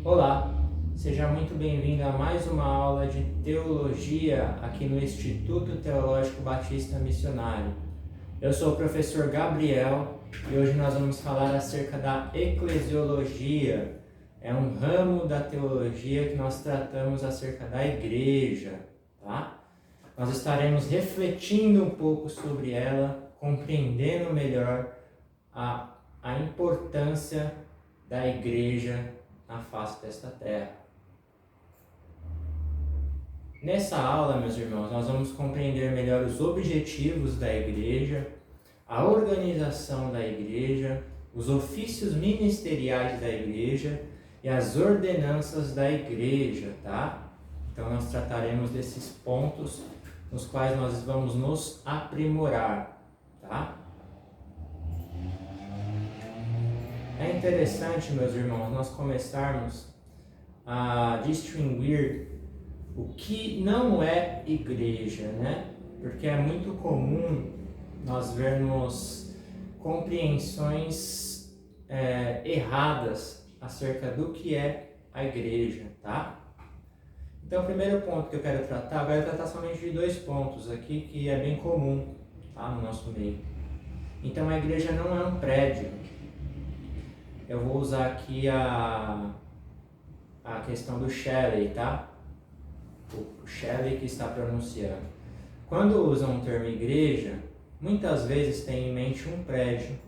Olá, seja muito bem-vindo a mais uma aula de Teologia aqui no Instituto Teológico Batista Missionário. Eu sou o professor Gabriel e hoje nós vamos falar acerca da eclesiologia. É um ramo da teologia que nós tratamos acerca da igreja, tá? Nós estaremos refletindo um pouco sobre ela, compreendendo melhor a importância da igreja na face desta terra. Nessa aula, meus irmãos, nós vamos compreender melhor os objetivos da igreja, a organização da igreja, os ofícios ministeriais da igreja e as ordenanças da igreja, tá? Então nós trataremos desses pontos nos quais nós vamos nos aprimorar, tá? É interessante, meus irmãos, nós começarmos a distinguir o que não é igreja, né? Porque é muito comum nós vermos compreensões erradas acerca do que é a igreja, tá? Então, o primeiro ponto que eu quero tratar somente de 2 pontos aqui que é bem comum, tá, no nosso meio. Então, a igreja não é um prédio. Eu vou usar aqui a questão do Shelley, tá? O Shelley que está pronunciando. Quando usam o termo igreja, muitas vezes tem em mente um prédio,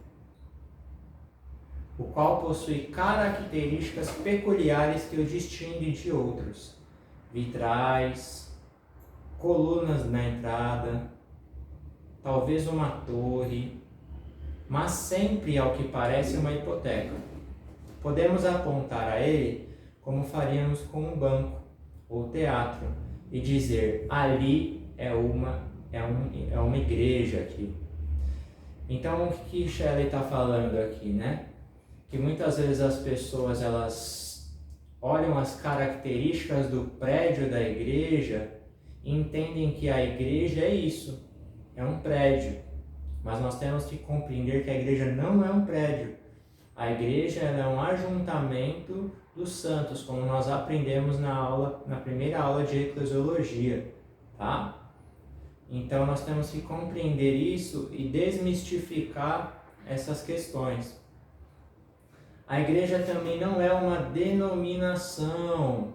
o qual possui características peculiares que o distinguem de outros. Vitrais, colunas na entrada, talvez uma torre, mas sempre, ao que parece, uma hipoteca. Podemos apontar a ele como faríamos com um banco ou teatro e dizer, ali é uma igreja aqui. Então, o que Shelley está falando aqui, né? Que muitas vezes as pessoas, elas olham as características do prédio da igreja e entendem que a igreja é isso, é um prédio. Mas nós temos que compreender que a igreja não é um prédio. A igreja é um ajuntamento dos santos, como nós aprendemos na primeira aula de eclesiologia, tá? Então nós temos que compreender isso e desmistificar essas questões. A igreja também não é uma denominação.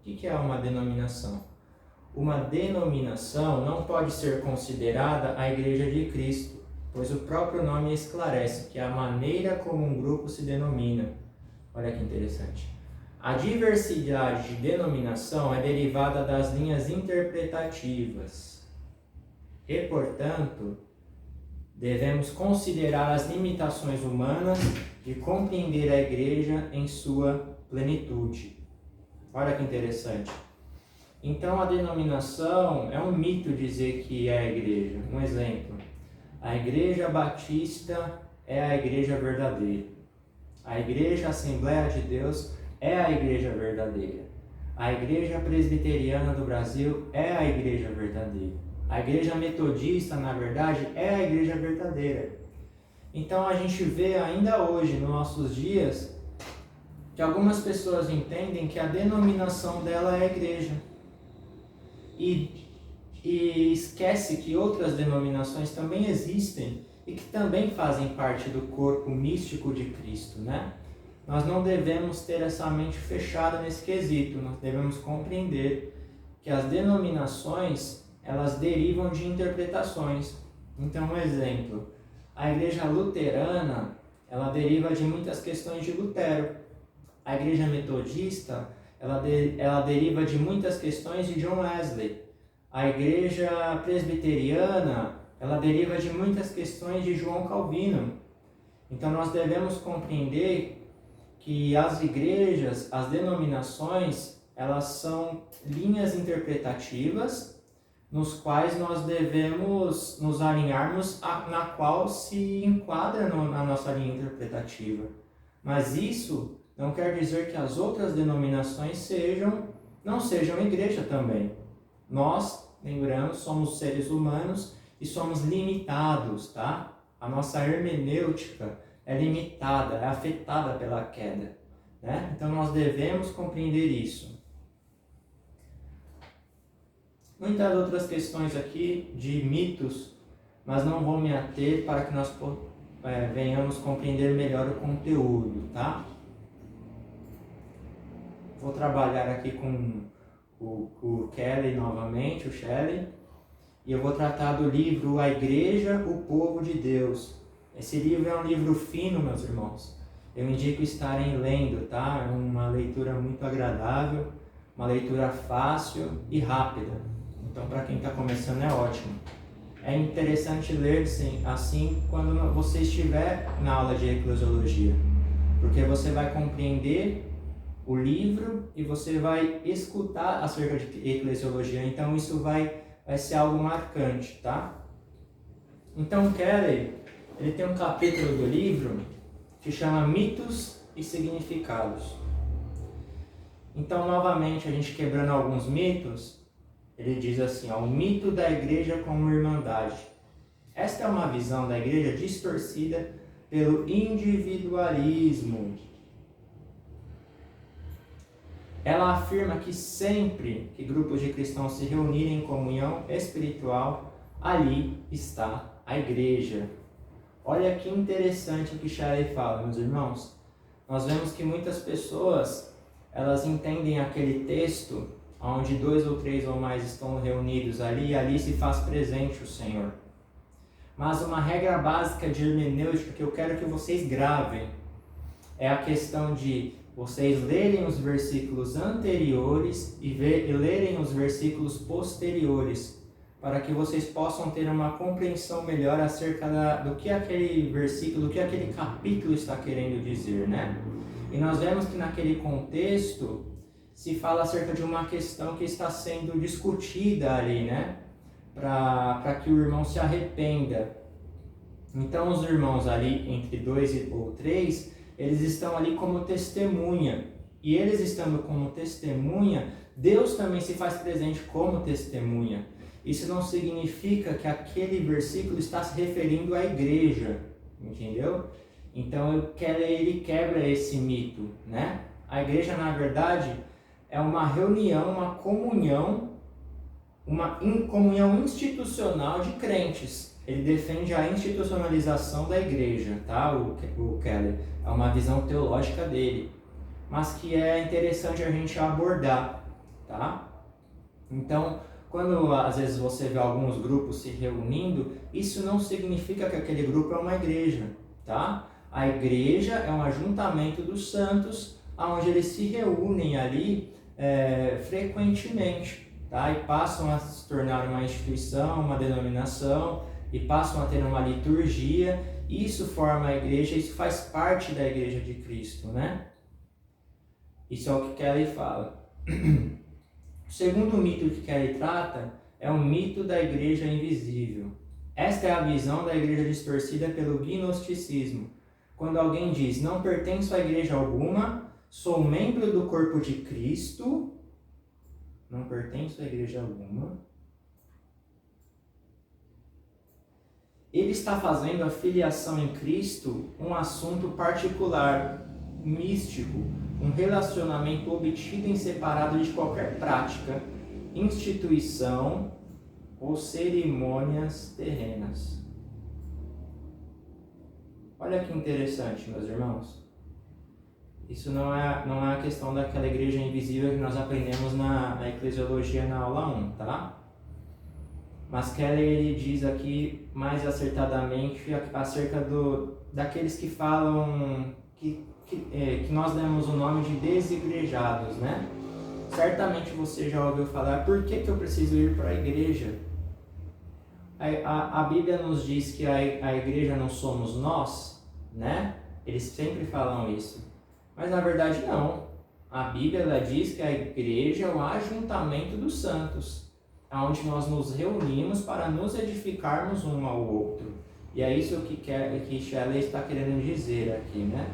O que é uma denominação? Uma denominação não pode ser considerada a Igreja de Cristo, pois o próprio nome esclarece que é a maneira como um grupo se denomina. Olha que interessante. A diversidade de denominação é derivada das linhas interpretativas e, portanto, devemos considerar as limitações humanas de compreender a Igreja em sua plenitude. Olha que interessante. Então, a denominação é um mito dizer que é a igreja. Um exemplo, a Igreja Batista é a igreja verdadeira. A Igreja Assembleia de Deus é a igreja verdadeira. A Igreja Presbiteriana do Brasil é a igreja verdadeira. A Igreja Metodista, na verdade, é a igreja verdadeira. Então, a gente vê ainda hoje, nos nossos dias, que algumas pessoas entendem que a denominação dela é a igreja. E esquece que outras denominações também existem e que também fazem parte do corpo místico de Cristo, né? Nós não devemos ter essa mente fechada nesse quesito, nós devemos compreender que as denominações, elas derivam de interpretações. Então, um exemplo, a igreja luterana, ela deriva de muitas questões de Lutero. A igreja metodista, ela deriva de muitas questões de John Wesley. A igreja presbiteriana, ela deriva de muitas questões de João Calvino. Então nós devemos compreender que as igrejas, as denominações, elas são linhas interpretativas nos quais nós devemos nos alinharmos na qual se enquadra na nossa linha interpretativa. Mas isso não quer dizer que as outras denominações não sejam igreja também. Nós, lembrando, somos seres humanos e somos limitados, tá? A nossa hermenêutica é limitada, é afetada pela queda, né? Então nós devemos compreender isso. Muitas outras questões aqui de mitos, mas não vou me ater para que nós venhamos compreender melhor o conteúdo, tá? Vou trabalhar aqui com o Kelly novamente, o Shelley, e eu vou tratar do livro A Igreja, o Povo de Deus. Esse livro é um livro fino, meus irmãos. Eu indico estarem lendo, tá? É uma leitura muito agradável, uma leitura fácil e rápida. Então, para quem está começando, é ótimo. É interessante ler assim quando você estiver na aula de eclesiologia, porque você vai compreender o livro e você vai escutar acerca de eclesiologia. Então, isso vai ser algo marcante, tá? Então, Kelly, ele tem um capítulo do livro que chama Mitos e Significados. Então, novamente, a gente quebrando alguns mitos, ele diz assim, ó, o mito da igreja como irmandade. Esta é uma visão da igreja distorcida pelo individualismo. Ela afirma que sempre que grupos de cristãos se reunirem em comunhão espiritual, ali está a igreja. Olha que interessante o que Shelley fala, meus irmãos. Nós vemos que muitas pessoas, elas entendem aquele texto onde 2 ou 3 ou mais estão reunidos ali, e ali se faz presente o Senhor. Mas uma regra básica de hermenêutica que eu quero que vocês gravem é a questão de vocês lerem os versículos anteriores e lerem os versículos posteriores, para que vocês possam ter uma compreensão melhor acerca do que aquele versículo, do que aquele capítulo está querendo dizer, né? E nós vemos que naquele contexto se fala acerca de uma questão que está sendo discutida ali, né? Para que o irmão se arrependa. Então os irmãos ali, entre 2 ou 3, eles estão ali como testemunha. E eles estando como testemunha, Deus também se faz presente como testemunha. Isso não significa que aquele versículo está se referindo à igreja, entendeu? Então ele quebra esse mito, né? A igreja, na verdade, é uma reunião, uma comunhão institucional de crentes. Ele defende a institucionalização da igreja, tá? O Keller. É uma visão teológica dele, mas que é interessante a gente abordar, tá? Então, quando às vezes você vê alguns grupos se reunindo, isso não significa que aquele grupo é uma igreja, tá? A igreja é um ajuntamento dos santos, onde eles se reúnem ali frequentemente, tá? E passam a se tornar uma instituição, uma denominação, e passam a ter uma liturgia. Isso forma a igreja, isso faz parte da igreja de Cristo, né? Isso é o que Kelly fala. O segundo mito que Kelly trata é o mito da igreja invisível. Esta é a visão da igreja distorcida pelo gnosticismo. Quando alguém diz, não pertenço a igreja alguma, sou membro do corpo de Cristo, não pertenço a igreja alguma, ele está fazendo a filiação em Cristo um assunto particular, místico, um relacionamento obtido em separado de qualquer prática, instituição ou cerimônias terrenas. Olha que interessante, meus irmãos. Isso não é a questão daquela igreja invisível que nós aprendemos na eclesiologia na aula 1, tá? Mas Kelly ele diz aqui mais acertadamente acerca daqueles que falam que nós demos o nome de desigrejados, né? Certamente você já ouviu falar, por que eu preciso ir para a igreja? A Bíblia nos diz que a igreja não somos nós, né? Eles sempre falam isso. Mas na verdade não. A Bíblia ela diz que a igreja é o ajuntamento dos santos, onde nós nos reunimos para nos edificarmos um ao outro. E é isso que Shelley está querendo dizer aqui, né?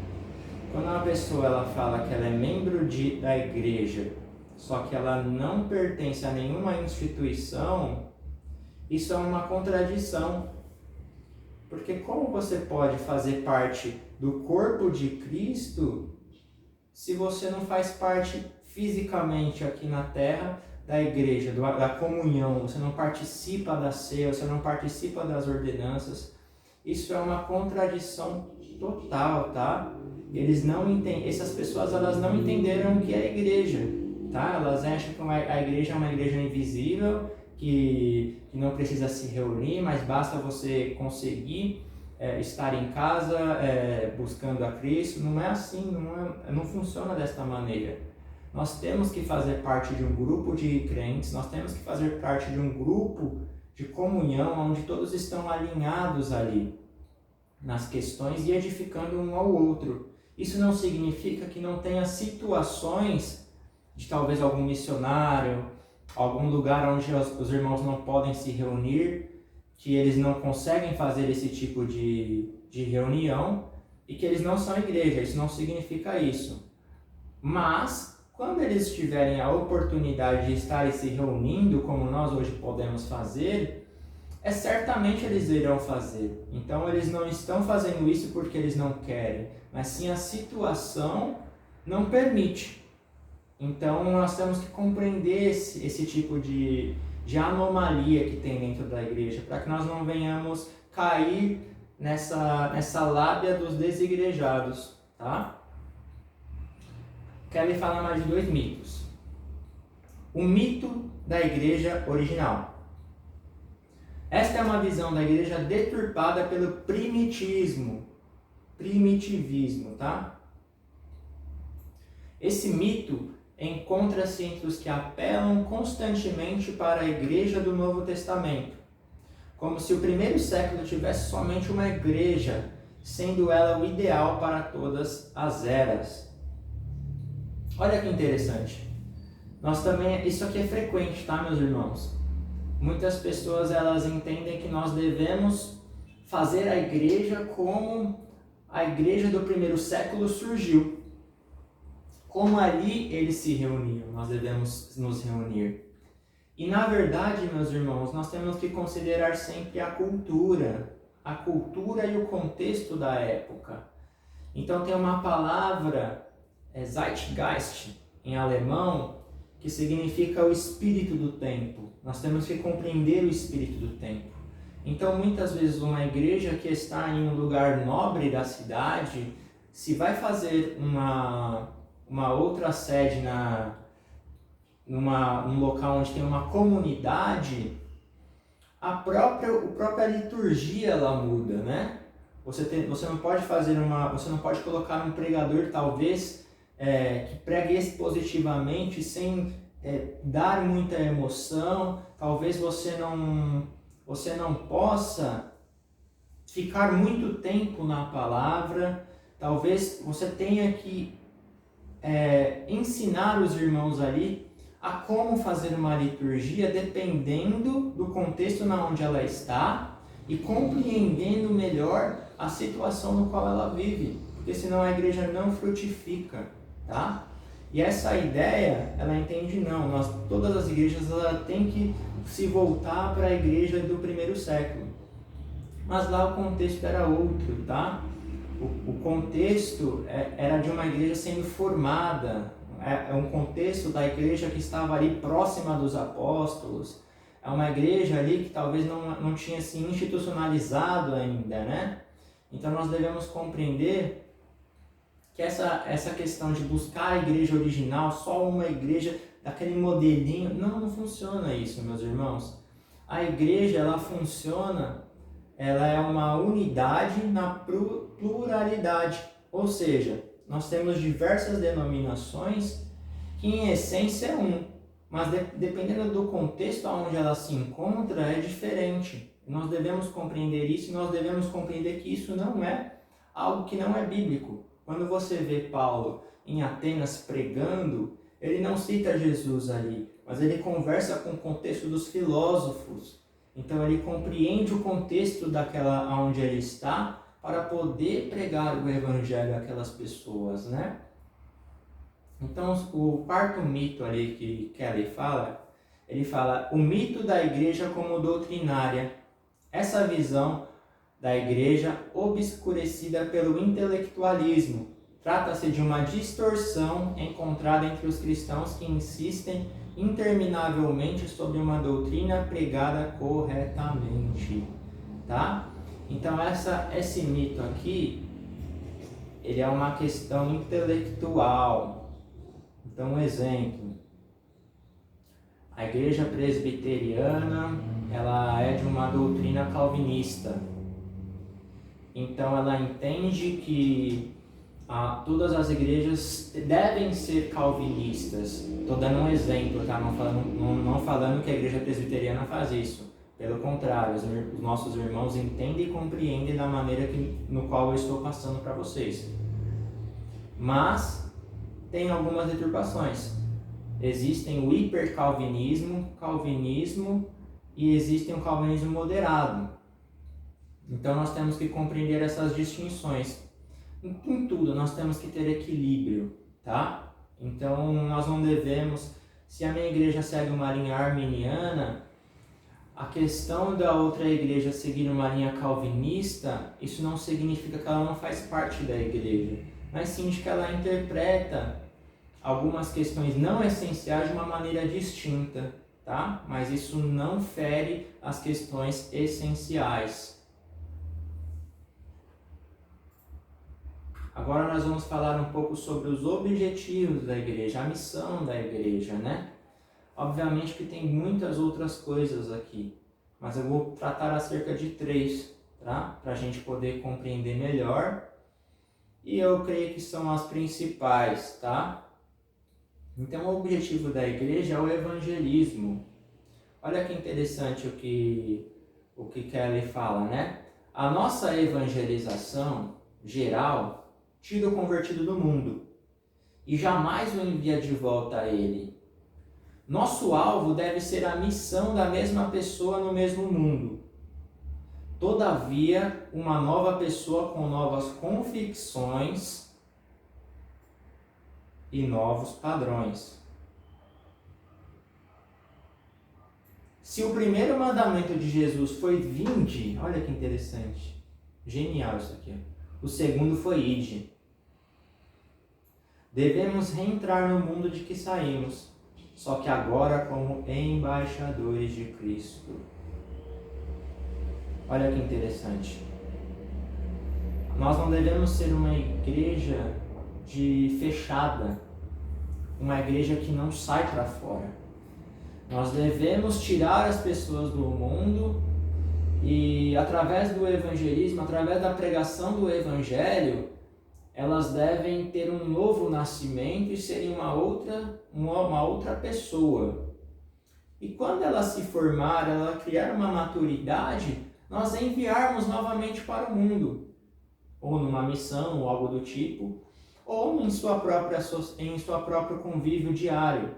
Quando uma pessoa ela fala que ela é membro da igreja, só que ela não pertence a nenhuma instituição, isso é uma contradição. Porque como você pode fazer parte do corpo de Cristo se você não faz parte fisicamente aqui na terra da igreja, da comunhão, você não participa da ceia, você não participa das ordenanças? Isso é uma contradição total, tá? Eles não entendem, essas pessoas elas não entenderam o que é a igreja, tá? Elas acham que a igreja é uma igreja invisível, que não precisa se reunir, mas basta você conseguir estar em casa buscando a Cristo. Não é assim, não funciona desta maneira. Nós temos que fazer parte de um grupo de crentes, nós temos que fazer parte de um grupo de comunhão, onde todos estão alinhados ali nas questões e edificando um ao outro. Isso não significa que não tenha situações de talvez algum missionário, algum lugar onde os irmãos não podem se reunir, que eles não conseguem fazer esse tipo de reunião e que eles não são igreja. Isso não significa isso. Mas, quando eles tiverem a oportunidade de estarem se reunindo, como nós hoje podemos fazer, certamente eles irão fazer. Então, eles não estão fazendo isso porque eles não querem, mas sim a situação não permite. Então, nós temos que compreender esse tipo de anomalia que tem dentro da igreja, para que nós não venhamos cair nessa lábia dos desigrejados, tá? Quero lhe falar mais de 2 mitos. O mito da igreja original. Esta é uma visão da igreja deturpada pelo primitivismo, tá? Esse mito encontra-se entre os que apelam constantemente para a igreja do Novo Testamento, como se o primeiro século tivesse somente uma igreja, sendo ela o ideal para todas as eras. Olha que interessante. Isso aqui é frequente, tá, meus irmãos? Muitas pessoas elas entendem que nós devemos fazer a igreja como a igreja do primeiro século surgiu. Como ali eles se reuniam, nós devemos nos reunir. E na verdade, meus irmãos, nós temos que considerar sempre a cultura e o contexto da época. Então tem uma palavra, Zeitgeist, em alemão, que significa o espírito do tempo. Nós temos que compreender o espírito do tempo. Então, muitas vezes, uma igreja que está em um lugar nobre da cidade, se vai fazer uma outra sede num local onde tem uma comunidade, a própria liturgia ela muda, né? Você não pode você não pode colocar um pregador talvez que pregue expositivamente sem dar muita emoção. Talvez você não possa ficar muito tempo na palavra. Talvez você tenha que ensinar os irmãos ali a como fazer uma liturgia dependendo do contexto na onde ela está e compreendendo melhor a situação no qual ela vive, porque senão a igreja não frutifica, tá? E essa ideia, ela entende todas as igrejas têm que se voltar para a igreja do primeiro século, mas lá o contexto era outro, tá? O contexto era de uma igreja sendo formada, é um contexto da igreja que estava ali próxima dos apóstolos, é uma igreja ali que talvez não tinha se institucionalizado ainda, né? Então nós devemos compreender que essa questão de buscar a igreja original, só uma igreja daquele modelinho, não funciona isso, meus irmãos. A igreja, ela funciona, ela é uma unidade na pluralidade, ou seja, nós temos diversas denominações que em essência é um, mas dependendo do contexto onde ela se encontra é diferente. Nós devemos compreender isso e nós devemos compreender que isso não é algo que não é bíblico. Quando você vê Paulo em Atenas pregando, ele não cita Jesus ali, mas ele conversa com o contexto dos filósofos. Então ele compreende o contexto daquela onde ele está para poder pregar o evangelho àquelas pessoas, né? Então o quarto mito ali que Kelly fala, ele fala o mito da igreja como doutrinária. Essa visão da igreja obscurecida pelo intelectualismo. Trata-se de uma distorção encontrada entre os cristãos que insistem interminavelmente sobre uma doutrina pregada corretamente, tá? Então esse mito aqui, ele é uma questão intelectual. Então, um exemplo, a igreja presbiteriana, ela é de uma doutrina calvinista. Então ela entende que todas as igrejas devem ser calvinistas. Estou dando um exemplo, tá? Não falando que a igreja presbiteriana faz isso. Pelo contrário, os nossos irmãos entendem e compreendem da maneira no qual eu estou passando para vocês. Mas tem algumas deturpações. Existem o hipercalvinismo, calvinismo e existem o calvinismo moderado. Então nós temos que compreender essas distinções. Em tudo nós temos que ter equilíbrio, tá? Então nós não devemos, se a minha igreja segue uma linha arminiana, a questão da outra igreja seguir uma linha calvinista, isso não significa que ela não faz parte da igreja, mas sim de que ela interpreta algumas questões não essenciais de uma maneira distinta, tá? Mas isso não fere as questões essenciais. Agora nós vamos falar um pouco sobre os objetivos da igreja, a missão da igreja, né? Obviamente que tem muitas outras coisas aqui, mas eu vou tratar acerca de 3, tá? Para a gente poder compreender melhor. E eu creio que são as principais, tá? Então o objetivo da igreja é o evangelismo. Olha que interessante o que Kelly fala, né? A nossa evangelização geral tira o convertido do mundo e jamais o envia de volta a ele. Nosso alvo deve ser a missão da mesma pessoa no mesmo mundo. Todavia, uma nova pessoa com novas convicções e novos padrões. Se o primeiro mandamento de Jesus foi vinde, olha que interessante, genial isso aqui. O segundo foi ide. Devemos reentrar no mundo de que saímos, só que agora como embaixadores de Cristo. Olha que interessante. Nós não devemos ser uma igreja fechada, uma igreja que não sai para fora. Nós devemos tirar as pessoas do mundo e, através do evangelismo, através da pregação do evangelho, elas devem ter um novo nascimento e serem uma outra pessoa. E quando ela se formar, ela criar uma maturidade, nós enviarmos novamente para o mundo, ou numa missão, ou algo do tipo, ou em seu próprio convívio diário.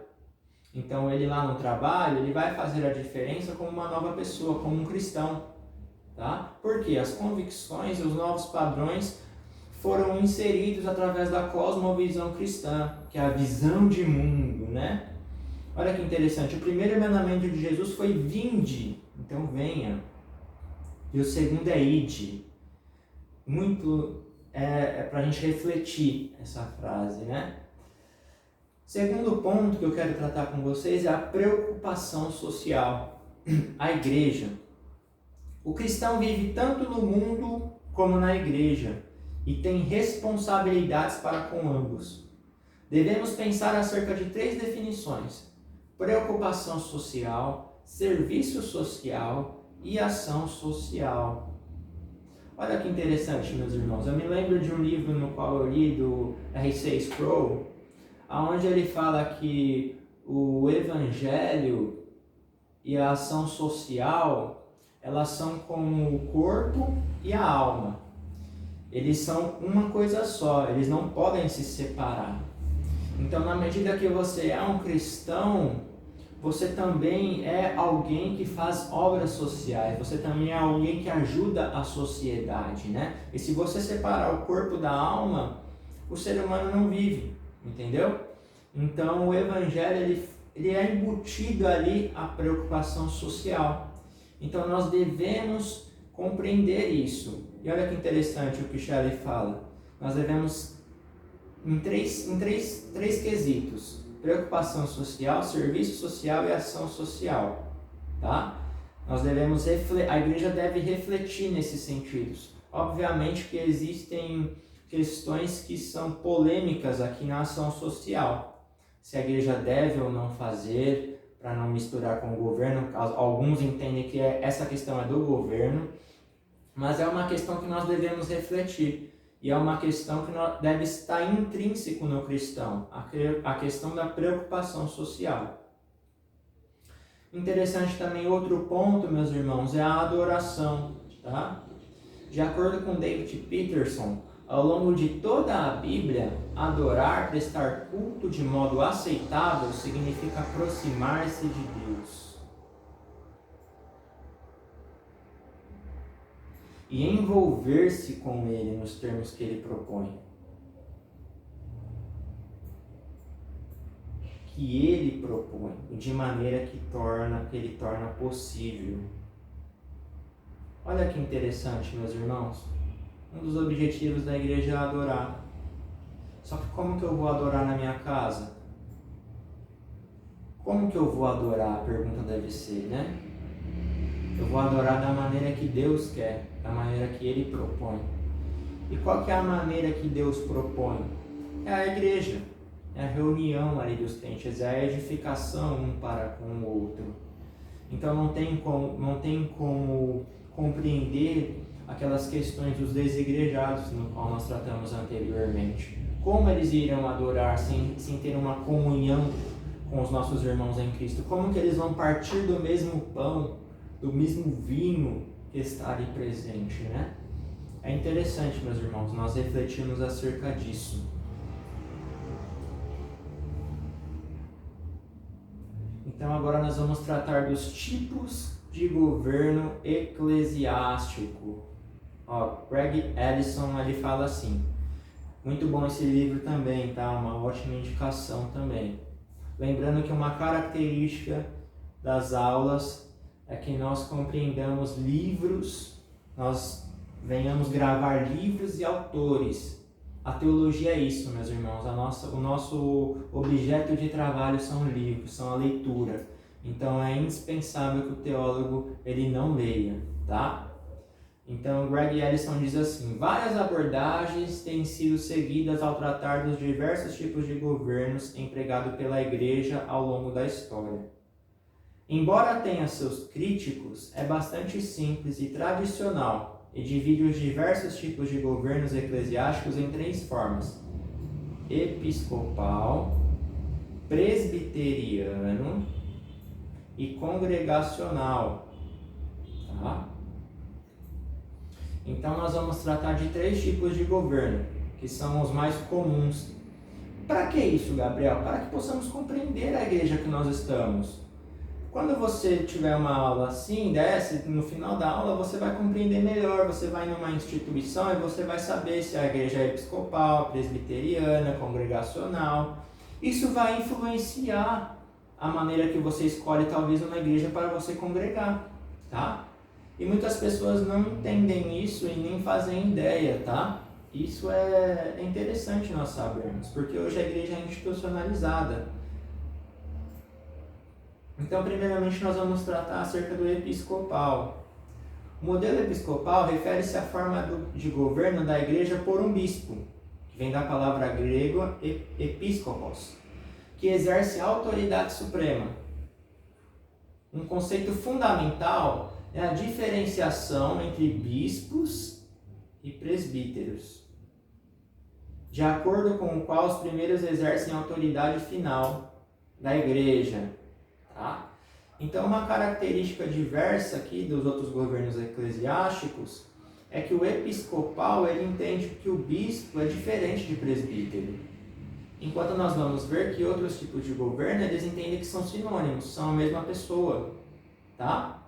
Então ele lá no trabalho, ele vai fazer a diferença como uma nova pessoa, como um cristão, tá? Porque as convicções e os novos padrões foram inseridos através da cosmovisão cristã, que é a visão de mundo, né? Olha que interessante, o primeiro mandamento de Jesus foi vinde, então venha. E o segundo é ide. Muito para a gente refletir essa frase, né? Segundo ponto que eu quero tratar com vocês é a preocupação social. A igreja. O cristão vive tanto no mundo como na igreja e tem responsabilidades para com ambos. Devemos pensar acerca de 3 definições: preocupação social, serviço social e ação social. Olha que interessante, meus irmãos. Eu me lembro de um livro no qual eu li do R.C. Sproul, onde ele fala que o evangelho e a ação social, elas são como o corpo e a alma. Eles são uma coisa só, eles não podem se separar. Então, na medida que você é um cristão, você também é alguém que faz obras sociais, você também é alguém que ajuda a sociedade, né? E se você separar o corpo da alma, o ser humano não vive, entendeu? Então o evangelho ele é embutido ali a preocupação social. Então nós devemos compreender isso. E olha que interessante o que Shelley fala. Nós devemos em três quesitos: preocupação social, serviço social e ação social, tá? Nós devemos a igreja deve refletir nesses sentidos. Obviamente que existem questões que são polêmicas aqui na ação social. Se a igreja deve ou não fazer, para não misturar com o governo. Alguns entendem que essa questão é do governo, mas é uma questão que nós devemos refletir. E é uma questão que deve estar intrínseco no cristão, a questão da preocupação social. Interessante também outro ponto, meus irmãos, é a adoração, tá? De acordo com David Peterson, ao longo de toda a Bíblia, adorar, prestar culto de modo aceitável significa aproximar-se de Deus e envolver-se com Ele nos termos que Ele propõe. Que Ele propõe, de maneira que Ele torna possível. Olha que interessante, meus irmãos. Um dos objetivos da igreja é adorar. Só que como que eu vou adorar na minha casa? Como que eu vou adorar? A pergunta deve ser, né? Eu vou adorar da maneira que Deus quer, da maneira que Ele propõe. E qual que é a maneira que Deus propõe? É a igreja. É a reunião ali dos crentes, é a edificação um para com o outro. Então não tem como compreender aquelas questões dos desigrejados no qual nós tratamos anteriormente. Como eles irão adorar sem ter uma comunhão com os nossos irmãos em Cristo? Como que eles vão partir do mesmo pão, do mesmo vinho que está ali presente, né? É interessante, meus irmãos, nós refletirmos acerca disso. Então agora nós vamos tratar dos tipos de governo eclesiástico. Greg Ellison, ele fala assim, muito bom esse livro também, tá? Uma ótima indicação também. Lembrando que uma característica das aulas é que nós compreendamos livros, nós venhamos gravar livros e autores. A teologia é isso, meus irmãos. O nosso objeto de trabalho são livros, são a leitura. Então é indispensável que o teólogo ele não leia, tá? Então Greg Ellison diz assim: várias abordagens têm sido seguidas ao tratar dos diversos tipos de governos empregados pela igreja ao longo da história. Embora tenha seus críticos, é bastante simples e tradicional e divide os diversos tipos de governos eclesiásticos em três formas: episcopal, presbiteriano e congregacional. Tá? Então nós vamos tratar de três tipos de governo, que são os mais comuns. Para que isso, Gabriel? Para que possamos compreender a igreja que nós estamos. Quando você tiver uma aula assim, no final da aula você vai compreender melhor, você vai numa instituição e você vai saber se a igreja é episcopal, presbiteriana, congregacional. Isso vai influenciar a maneira que você escolhe talvez uma igreja para você congregar, tá? E muitas pessoas não entendem isso e nem fazem ideia, tá? Isso é interessante nós sabermos, porque hoje a igreja é institucionalizada. Então, primeiramente, nós vamos tratar acerca do episcopal. O modelo episcopal refere-se à forma de governo da igreja por um bispo, que vem da palavra grega episkopos, que exerce autoridade suprema. Um conceito fundamental é a diferenciação entre bispos e presbíteros, de acordo com o qual os primeiros exercem a autoridade final da igreja. Tá? Então, uma característica diversa aqui dos outros governos eclesiásticos é que o episcopal ele entende que o bispo é diferente de presbítero. Enquanto nós vamos ver que outros tipos de governo eles entendem que são sinônimos, são a mesma pessoa. Tá?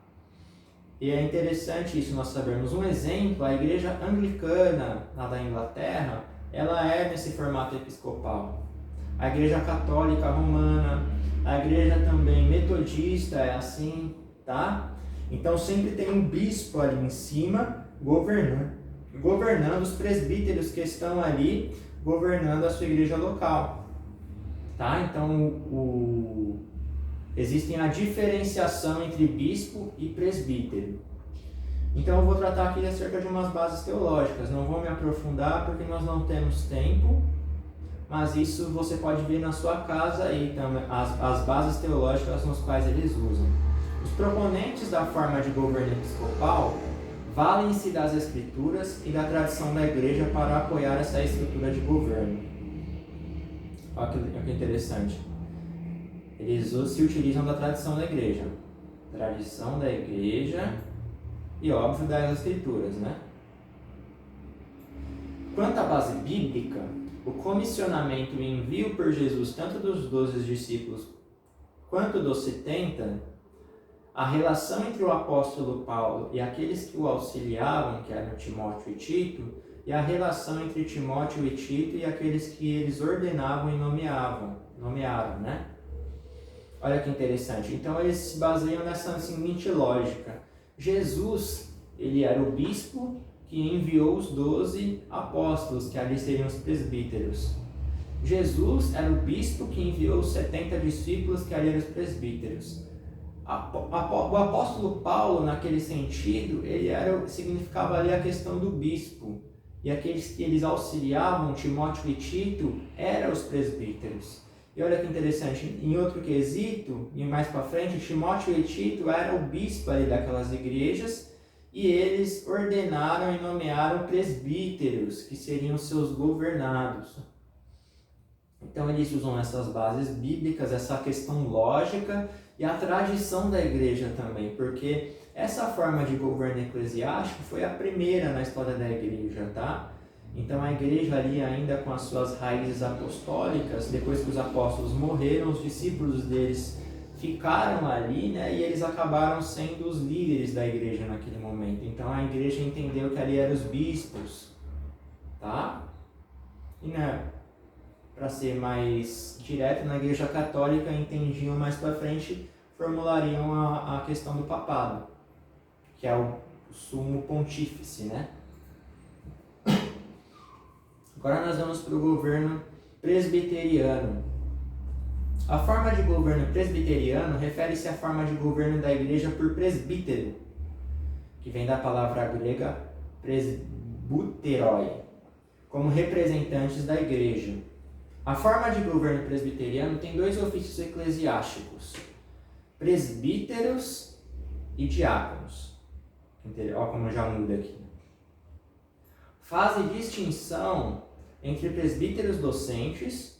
E é interessante isso nós sabermos. Um exemplo, a igreja anglicana lá da Inglaterra, ela é nesse formato episcopal. A igreja católica romana, A igreja também metodista é assim, tá? Então sempre tem um bispo ali em cima governando os presbíteros que estão ali governando a sua igreja local, tá? Então existe a diferenciação entre bispo e presbítero. Então eu vou tratar aqui acerca de umas bases teológicas, não vou me aprofundar porque nós não temos tempo, mas isso você pode ver na sua casa aí também, as bases teológicas nos quais eles usam. Os proponentes da forma de governo episcopal valem-se das escrituras e da tradição da igreja para apoiar essa estrutura de governo. Olha que interessante. Eles se utilizam da tradição da igreja. Tradição da igreja e, óbvio, das escrituras, né? Quanto à base bíblica, o comissionamento e envio por Jesus tanto dos 12 discípulos quanto dos 70, a relação entre o apóstolo Paulo e aqueles que o auxiliavam, que eram Timóteo e Tito, e a relação entre Timóteo e Tito e aqueles que eles ordenavam e nomearam, né? Olha que interessante. Então eles se baseiam nessa seguinte lógica. Jesus, ele era o bispo que enviou os 12 apóstolos, que ali seriam os presbíteros. Jesus era o bispo que enviou os 70 discípulos, que ali eram os presbíteros. O apóstolo Paulo, naquele sentido, significava ali a questão do bispo. E aqueles que eles auxiliavam, Timóteo e Tito, eram os presbíteros. E olha que interessante, em outro quesito, e mais para frente, Timóteo e Tito eram o bispo ali daquelas igrejas, e eles ordenaram e nomearam presbíteros, que seriam seus governados. Então eles usam essas bases bíblicas, essa questão lógica e a tradição da igreja também, porque essa forma de governo eclesiástico foi a primeira na história da igreja, tá? Então a igreja ali ainda com as suas raízes apostólicas, depois que os apóstolos morreram, os discípulos deles ficaram ali, né? E eles acabaram sendo os líderes da igreja naquele momento. Então a igreja entendeu que ali eram os bispos, tá? E né, para ser mais direto, na igreja católica entendiam mais para frente, formulariam a questão do papado, que é o sumo pontífice, né? Agora nós vamos para o governo presbiteriano. A forma de governo presbiteriano refere-se à forma de governo da igreja por presbítero, que vem da palavra grega presbuteroi, como representantes da igreja. A forma de governo presbiteriano tem dois ofícios eclesiásticos, presbíteros e diáconos. Olha como já muda aqui. Faz distinção entre presbíteros docentes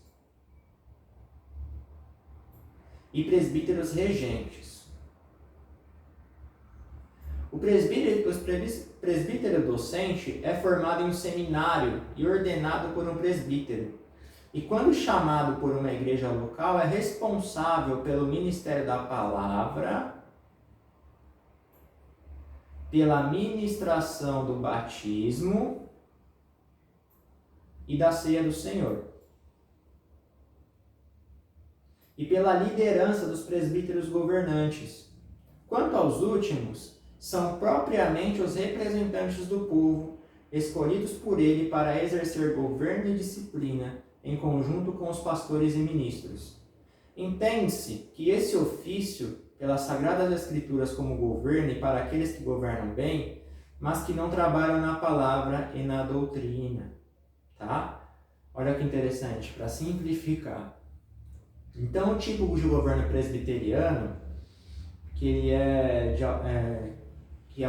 e presbíteros regentes. O presbítero docente é formado em um seminário e ordenado por um presbítero. E quando chamado por uma igreja local, é responsável pelo ministério da palavra, pela ministração do batismo e da ceia do Senhor. E pela liderança dos presbíteros governantes. Quanto aos últimos, são propriamente os representantes do povo, escolhidos por ele para exercer governo e disciplina, em conjunto com os pastores e ministros. Entende-se que esse ofício, pelas Sagradas Escrituras como governo e para aqueles que governam bem, mas que não trabalham na palavra e na doutrina. Tá? Olha que interessante, para simplificar. Então, o tipo de governo presbiteriano, que é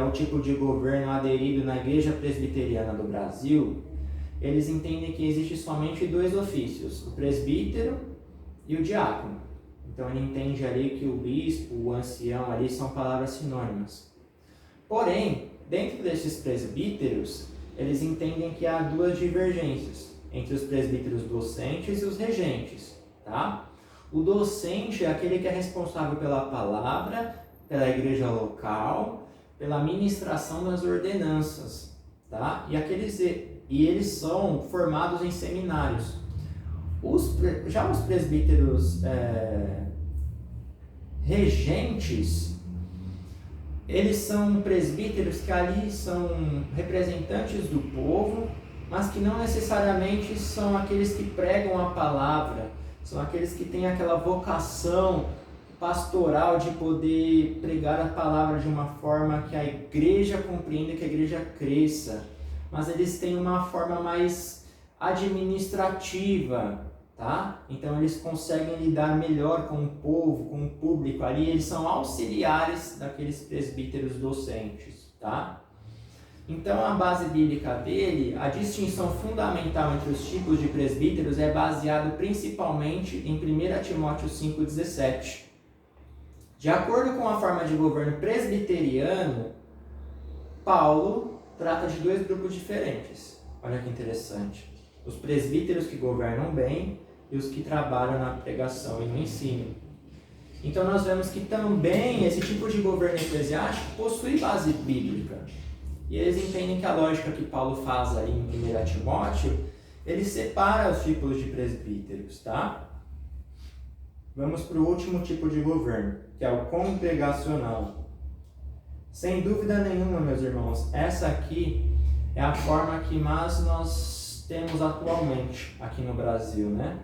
o tipo de governo aderido na Igreja Presbiteriana do Brasil, eles entendem que existe somente dois ofícios, o presbítero e o diácono. Então ele entende ali que o bispo, o ancião ali são palavras sinônimas. Porém, dentro desses presbíteros, eles entendem que há duas divergências entre os presbíteros docentes e os regentes, tá? O docente é aquele que é responsável pela palavra, pela igreja local, pela ministração das ordenanças, tá? E eles são formados em seminários. Já os presbíteros regentes, eles são presbíteros que ali são representantes do povo, mas que não necessariamente são aqueles que pregam a palavra, são aqueles que têm aquela vocação pastoral de poder pregar a palavra de uma forma que a igreja compreenda, que a igreja cresça, mas eles têm uma forma mais administrativa, tá? Então eles conseguem lidar melhor com o povo, com o público ali, eles são auxiliares daqueles presbíteros docentes, tá? Então a base bíblica dele, a distinção fundamental entre os tipos de presbíteros é baseado principalmente em 1 Timóteo 5,17. De acordo com a forma de governo presbiteriano, Paulo trata de dois grupos diferentes. Olha que interessante. Os presbíteros que governam bem e os que trabalham na pregação e no ensino. Então nós vemos que também esse tipo de governo eclesiástico possui base bíblica. E eles entendem que a lógica que Paulo faz ali em 1 Timóteo, ele separa os tipos de presbíteros, tá? Vamos para o último tipo de governo, que é o congregacional. Sem dúvida nenhuma, meus irmãos, essa aqui é a forma que mais nós temos atualmente aqui no Brasil, né?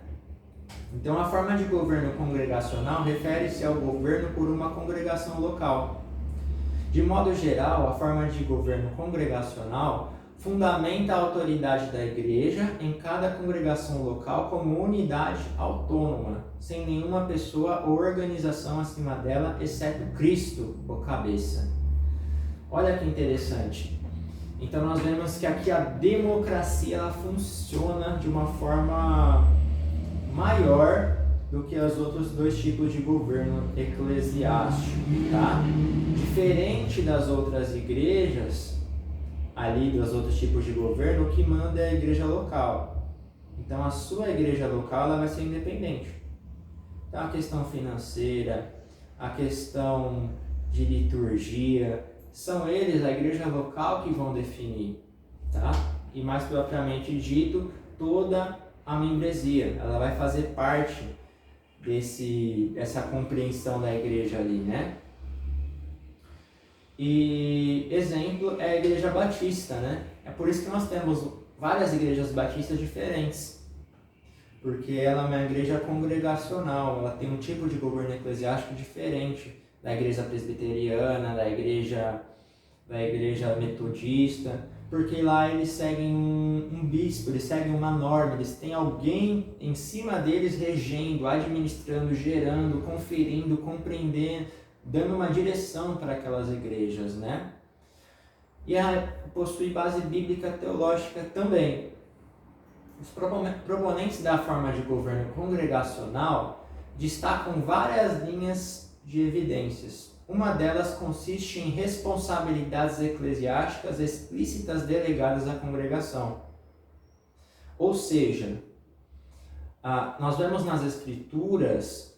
Então, a forma de governo congregacional refere-se ao governo por uma congregação local. De modo geral, a forma de governo congregacional fundamenta a autoridade da igreja em cada congregação local como unidade autônoma, sem nenhuma pessoa ou organização acima dela, exceto Cristo, o cabeça. Olha que interessante. Então nós vemos que aqui a democracia ela funciona de uma forma maior do que os outros dois tipos de governo eclesiástico, tá? Diferente das outras igrejas, ali dos outros tipos de governo, o que manda é a igreja local. Então a sua igreja local ela vai ser independente. Então a questão financeira, a questão de liturgia, são eles, a igreja local, que vão definir, tá? E mais propriamente dito, toda a membresia, ela vai fazer parte dessa compreensão da igreja ali, né? E exemplo é a igreja batista, né? É por isso que nós temos várias igrejas batistas diferentes, porque ela é uma igreja congregacional, ela tem um tipo de governo eclesiástico diferente da igreja presbiteriana, da igreja metodista, porque lá eles seguem um bispo, eles seguem uma norma, eles têm alguém em cima deles regendo, administrando, gerando, conferindo, compreendendo, dando uma direção para aquelas igrejas, né? E possui base bíblica teológica também. Os proponentes da forma de governo congregacional destacam várias linhas de evidências. Uma delas consiste em responsabilidades eclesiásticas explícitas delegadas à congregação. Ou seja, nós vemos nas Escrituras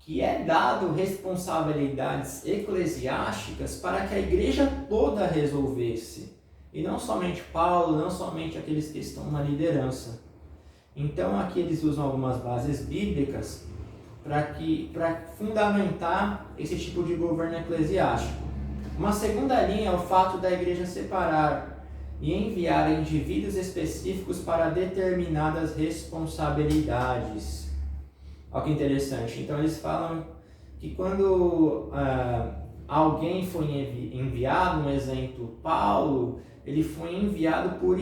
que é dado responsabilidades eclesiásticas para que a igreja toda resolvesse. E não somente Paulo, não somente aqueles que estão na liderança. Então aqui eles usam algumas bases bíblicas para fundamentar esse tipo de governo eclesiástico. Uma segunda linha é o fato da igreja separar e enviar indivíduos específicos para determinadas responsabilidades. Olha que interessante. Então eles falam que quando alguém foi enviado, um exemplo, Paulo, ele foi enviado por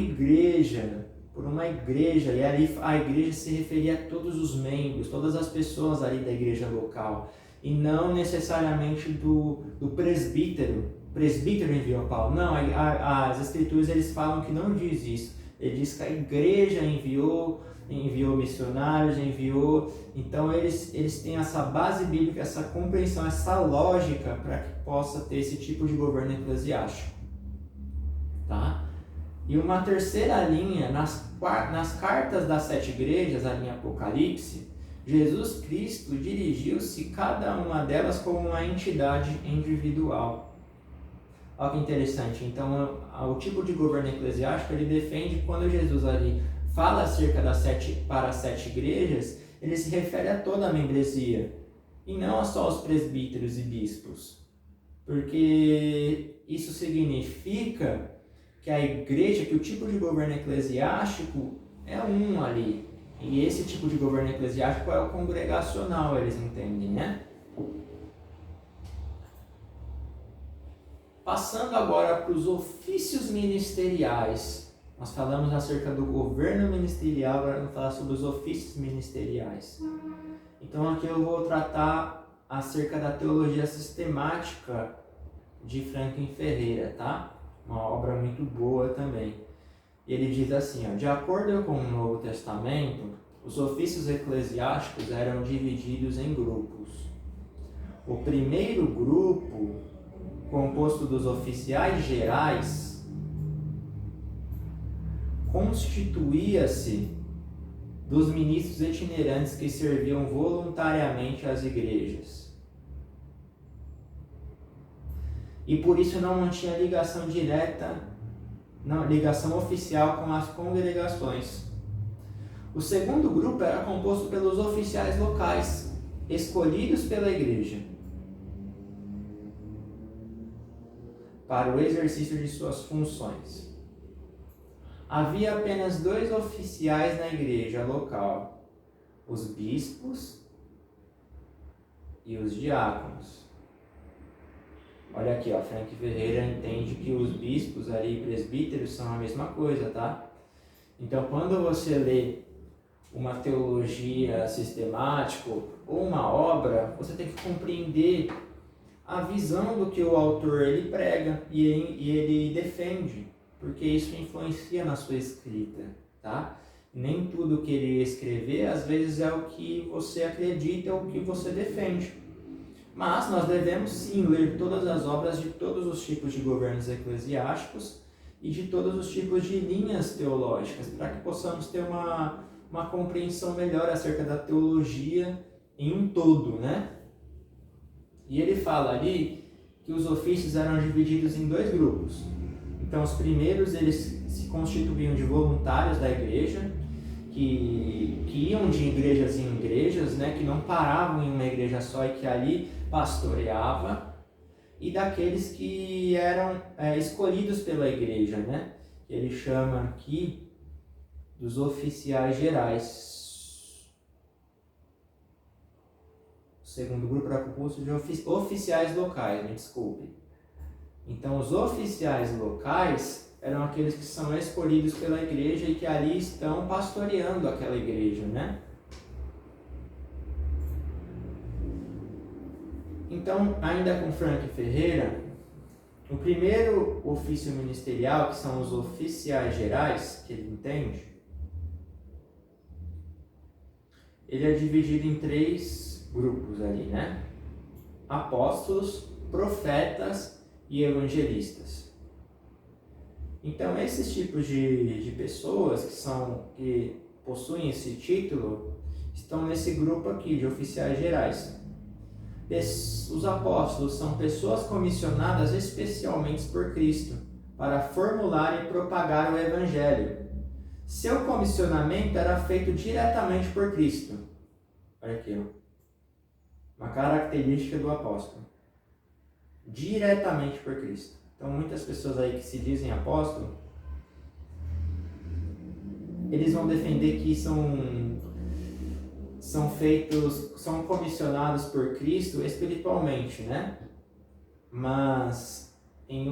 uma igreja, e ali a igreja se referia a todos os membros, todas as pessoas ali da igreja local, e não necessariamente do presbítero. O presbítero enviou Paulo. Não, as escrituras eles falam que não diz isso. Ele diz que a igreja enviou missionários, então eles têm essa base bíblica, essa compreensão, essa lógica para que possa ter esse tipo de governo eclesiástico, tá? E uma terceira linha, nas cartas das 7 igrejas, a linha Apocalipse, Jesus Cristo dirigiu-se cada uma delas como uma entidade individual. Olha que interessante. Então, o tipo de governo eclesiástico, ele defende quando Jesus ali fala acerca para as 7 igrejas, ele se refere a toda a membresia. e não só os presbíteros e bispos, porque isso significa que a igreja, que o tipo de governo eclesiástico é um ali, e esse tipo de governo eclesiástico é o congregacional, eles entendem, né? Passando agora para os ofícios ministeriais. Nós falamos acerca do governo ministerial, agora vamos falar sobre os ofícios ministeriais. Então aqui eu vou tratar acerca da teologia sistemática de Franklin Ferreira, tá? Uma obra muito boa também. Ele diz assim, ó, de acordo com o Novo Testamento, os ofícios eclesiásticos eram divididos em grupos. O primeiro grupo, composto dos oficiais gerais, constituía-se dos ministros itinerantes que serviam voluntariamente às igrejas. E por isso não mantinha ligação direta, ligação oficial com as congregações. O segundo grupo era composto pelos oficiais locais, escolhidos pela igreja para o exercício de suas funções. Havia apenas 2 oficiais na igreja local, os bispos e os diáconos. Olha aqui, ó, Frank Ferreira entende que os bispos ali e presbíteros são a mesma coisa, tá? Então, quando você lê uma teologia sistemática ou uma obra, você tem que compreender a visão do que o autor ele prega e ele defende, porque isso influencia na sua escrita, tá? Nem tudo que ele escrever, às vezes, é o que você acredita ou o que você defende. Mas nós devemos sim ler todas as obras de todos os tipos de governos eclesiásticos e de todos os tipos de linhas teológicas, para que possamos ter uma compreensão melhor acerca da teologia em um todo, né? E ele fala ali que os ofícios eram divididos em 2 grupos. Então, os primeiros, eles se constituíam de voluntários da igreja, que iam de igrejas em igrejas, né? Que não paravam em uma igreja só e que ali pastoreava, e daqueles que eram escolhidos pela igreja, né? Ele chama aqui dos oficiais gerais. O segundo grupo era composto de oficiais locais, me desculpe. Então, os oficiais locais eram aqueles que são escolhidos pela igreja e que ali estão pastoreando aquela igreja, né? Então, ainda com Frank Ferreira, o primeiro ofício ministerial, que são os oficiais gerais, que ele entende, ele é dividido em 3 grupos ali, né? Apóstolos, profetas e evangelistas. Então, esses tipos de pessoas que possuem esse título estão nesse grupo aqui de oficiais gerais. Os apóstolos são pessoas comissionadas especialmente por Cristo para formular e propagar o Evangelho. Seu comissionamento era feito diretamente por Cristo. Olha aqui, ó. Uma característica do apóstolo. Diretamente por Cristo. Então, muitas pessoas aí que se dizem apóstolo, eles vão defender que são comissionados por Cristo espiritualmente, né? Mas em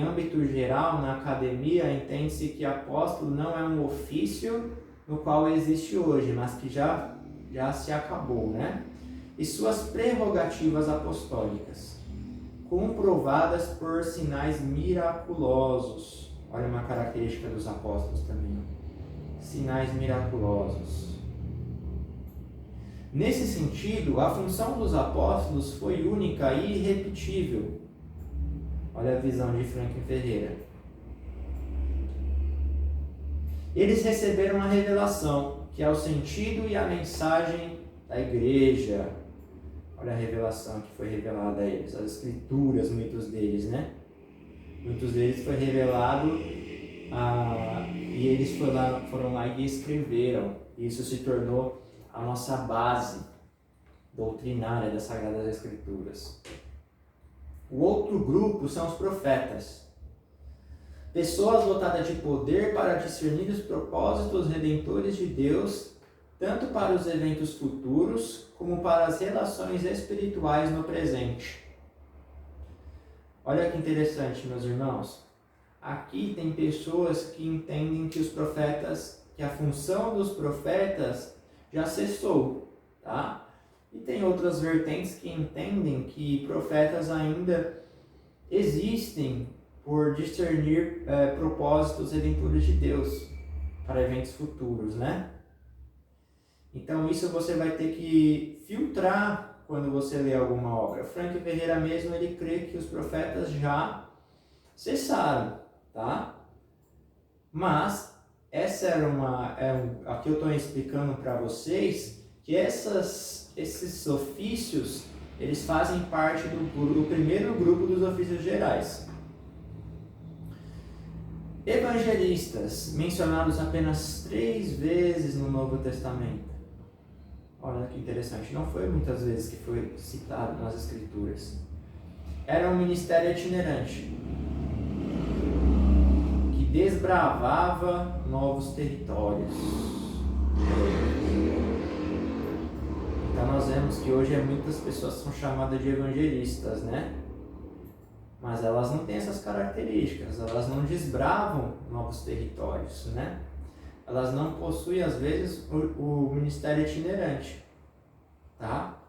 âmbito geral, na academia, entende-se que apóstolo não é um ofício no qual existe hoje, mas que já se acabou, né? E suas prerrogativas apostólicas, comprovadas por sinais miraculosos. Olha uma característica dos apóstolos também. Sinais miraculosos. Nesse sentido, a função dos apóstolos foi única e irrepetível. Olha a visão de Franklin Ferreira. Eles receberam a revelação, que é o sentido e a mensagem da igreja. Olha a revelação que foi revelada a eles, as escrituras, muitos deles, né? Muitos deles foi revelado e eles foram lá e escreveram. Isso se tornou a nossa base. doutrinária das Sagradas Escrituras. O outro grupo são os profetas. Pessoas dotadas de poder para discernir os propósitos redentores de Deus, tanto para os eventos futuros, como para as relações espirituais no presente. Olha que interessante, meus irmãos. Aqui tem pessoas que entendem que os profetas, que a função dos profetas já cessou, tá? E tem outras vertentes que entendem que profetas ainda existem por discernir propósitos redentores de Deus para eventos futuros, né? Então isso você vai ter que filtrar quando você lê alguma obra. Frank Ferreira mesmo, ele crê que os profetas já cessaram, tá? Mas essa aqui eu estou explicando para vocês que esses ofícios, eles fazem parte do primeiro grupo dos ofícios gerais. Evangelistas, mencionados apenas 3 vezes no Novo Testamento. Olha que interessante, não foi muitas vezes que foi citado nas Escrituras. Era um ministério itinerante, que desbravava novos territórios. Então nós vemos que hoje muitas pessoas são chamadas de evangelistas, né? Mas elas não têm essas características, elas não desbravam novos territórios, né? Elas não possuem, às vezes, o ministério itinerante, tá?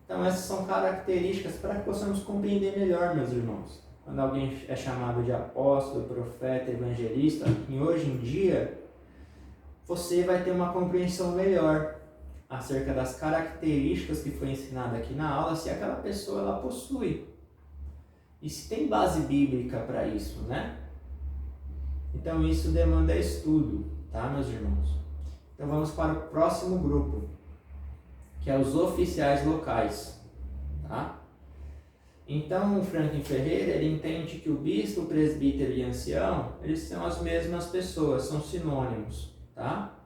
Então essas são características para que possamos compreender melhor, meus irmãos. Quando alguém é chamado de apóstolo, profeta, evangelista, e hoje em dia, você vai ter uma compreensão melhor acerca das características que foi ensinada aqui na aula, se aquela pessoa ela possui. E se tem base bíblica para isso, né? Então isso demanda estudo, tá, meus irmãos? Então vamos para o próximo grupo, que é os oficiais locais, tá? Então o Franklin Ferreira, ele entende que o bispo, o presbítero e ancião, eles são as mesmas pessoas, são sinônimos, tá?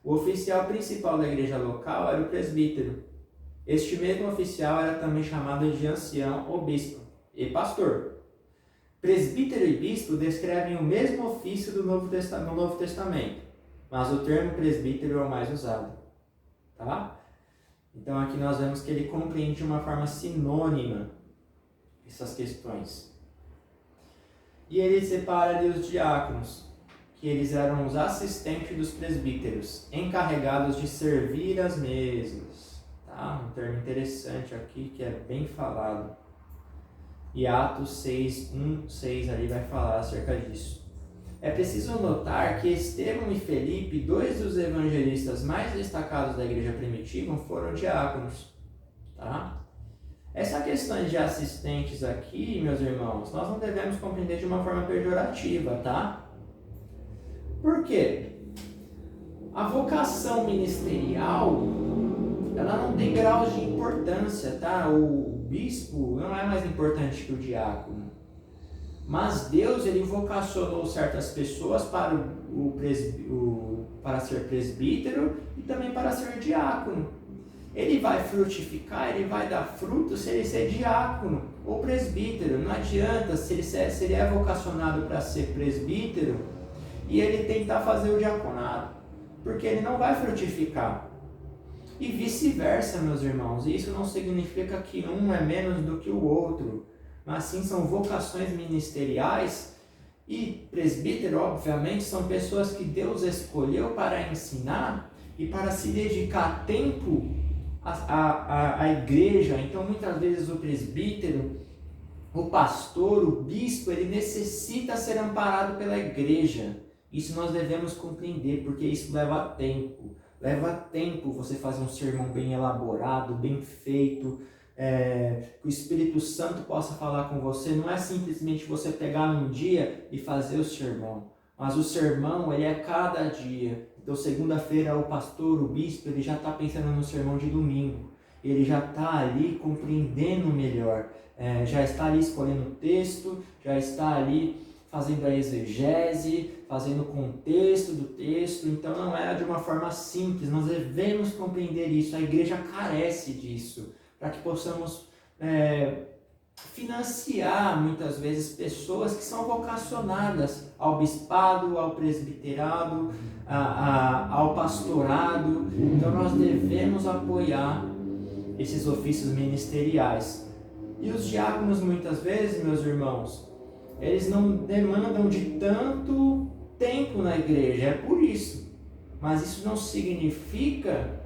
O oficial principal da igreja local era o presbítero. Este mesmo oficial era também chamado de ancião ou bispo e pastor. Presbítero e bispo descrevem o mesmo ofício no Novo Testamento, mas o termo presbítero é o mais usado, tá? Então aqui nós vemos que ele compreende de uma forma sinônima essas questões. E ele separa ali os diáconos, que eles eram os assistentes dos presbíteros, encarregados de servir as mesas, tá? Um termo interessante aqui que é bem falado. E Atos 6:1-6 ali vai falar acerca disso. É preciso notar que Estevão e Felipe, 2 dos evangelistas mais destacados da igreja primitiva, foram diáconos, tá? Essa questão de assistentes aqui, meus irmãos, nós não devemos compreender de uma forma pejorativa, tá? Por quê? A vocação ministerial, ela não tem graus de importância, tá? O bispo não é mais importante que o diácono. Mas Deus, ele vocacionou certas pessoas para para ser presbítero e também para ser diácono. Ele vai frutificar, ele vai dar fruto se ele ser diácono ou presbítero. Não adianta se ele é vocacionado para ser presbítero e ele tentar fazer o diaconato, porque ele não vai frutificar. E vice-versa, meus irmãos. Isso não significa que um é menos do que o outro, mas sim são vocações ministeriais. E presbítero, obviamente, são pessoas que Deus escolheu para ensinar e para se dedicar a tempo à igreja. Então, muitas vezes o presbítero, o pastor, o bispo, ele necessita ser amparado pela igreja. Isso nós devemos compreender, porque isso leva tempo. Leva tempo você fazer um sermão bem elaborado, bem feito, que o Espírito Santo possa falar com você. Não é simplesmente você pegar num dia e fazer o sermão, mas o sermão, ele é cada dia. Então, segunda-feira, o pastor, o bispo, ele já está pensando no sermão de domingo. Ele já está ali compreendendo melhor, já está ali escolhendo o texto, já está ali fazendo a exegese, fazendo o contexto do texto. Então não era de uma forma simples, nós devemos compreender isso. A igreja carece disso, para que possamos financiar muitas vezes pessoas que são vocacionadas ao bispado, ao presbiterado, ao pastorado. Então nós devemos apoiar esses ofícios ministeriais. E os diáconos muitas vezes, meus irmãos, eles não demandam de tanto tempo na igreja, é por isso. Mas isso não significa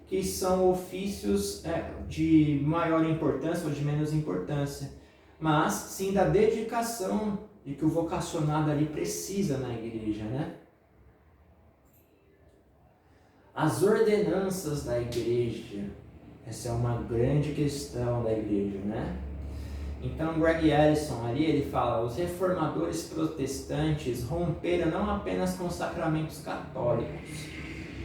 que são ofícios de maior importância ou de menos importância, mas sim da dedicação de que o vocacionado ali precisa na igreja, né? As ordenanças da igreja, essa é uma grande questão da igreja, né? Então, Greg Ellison ali, ele fala, os reformadores protestantes romperam não apenas com os sacramentos católicos,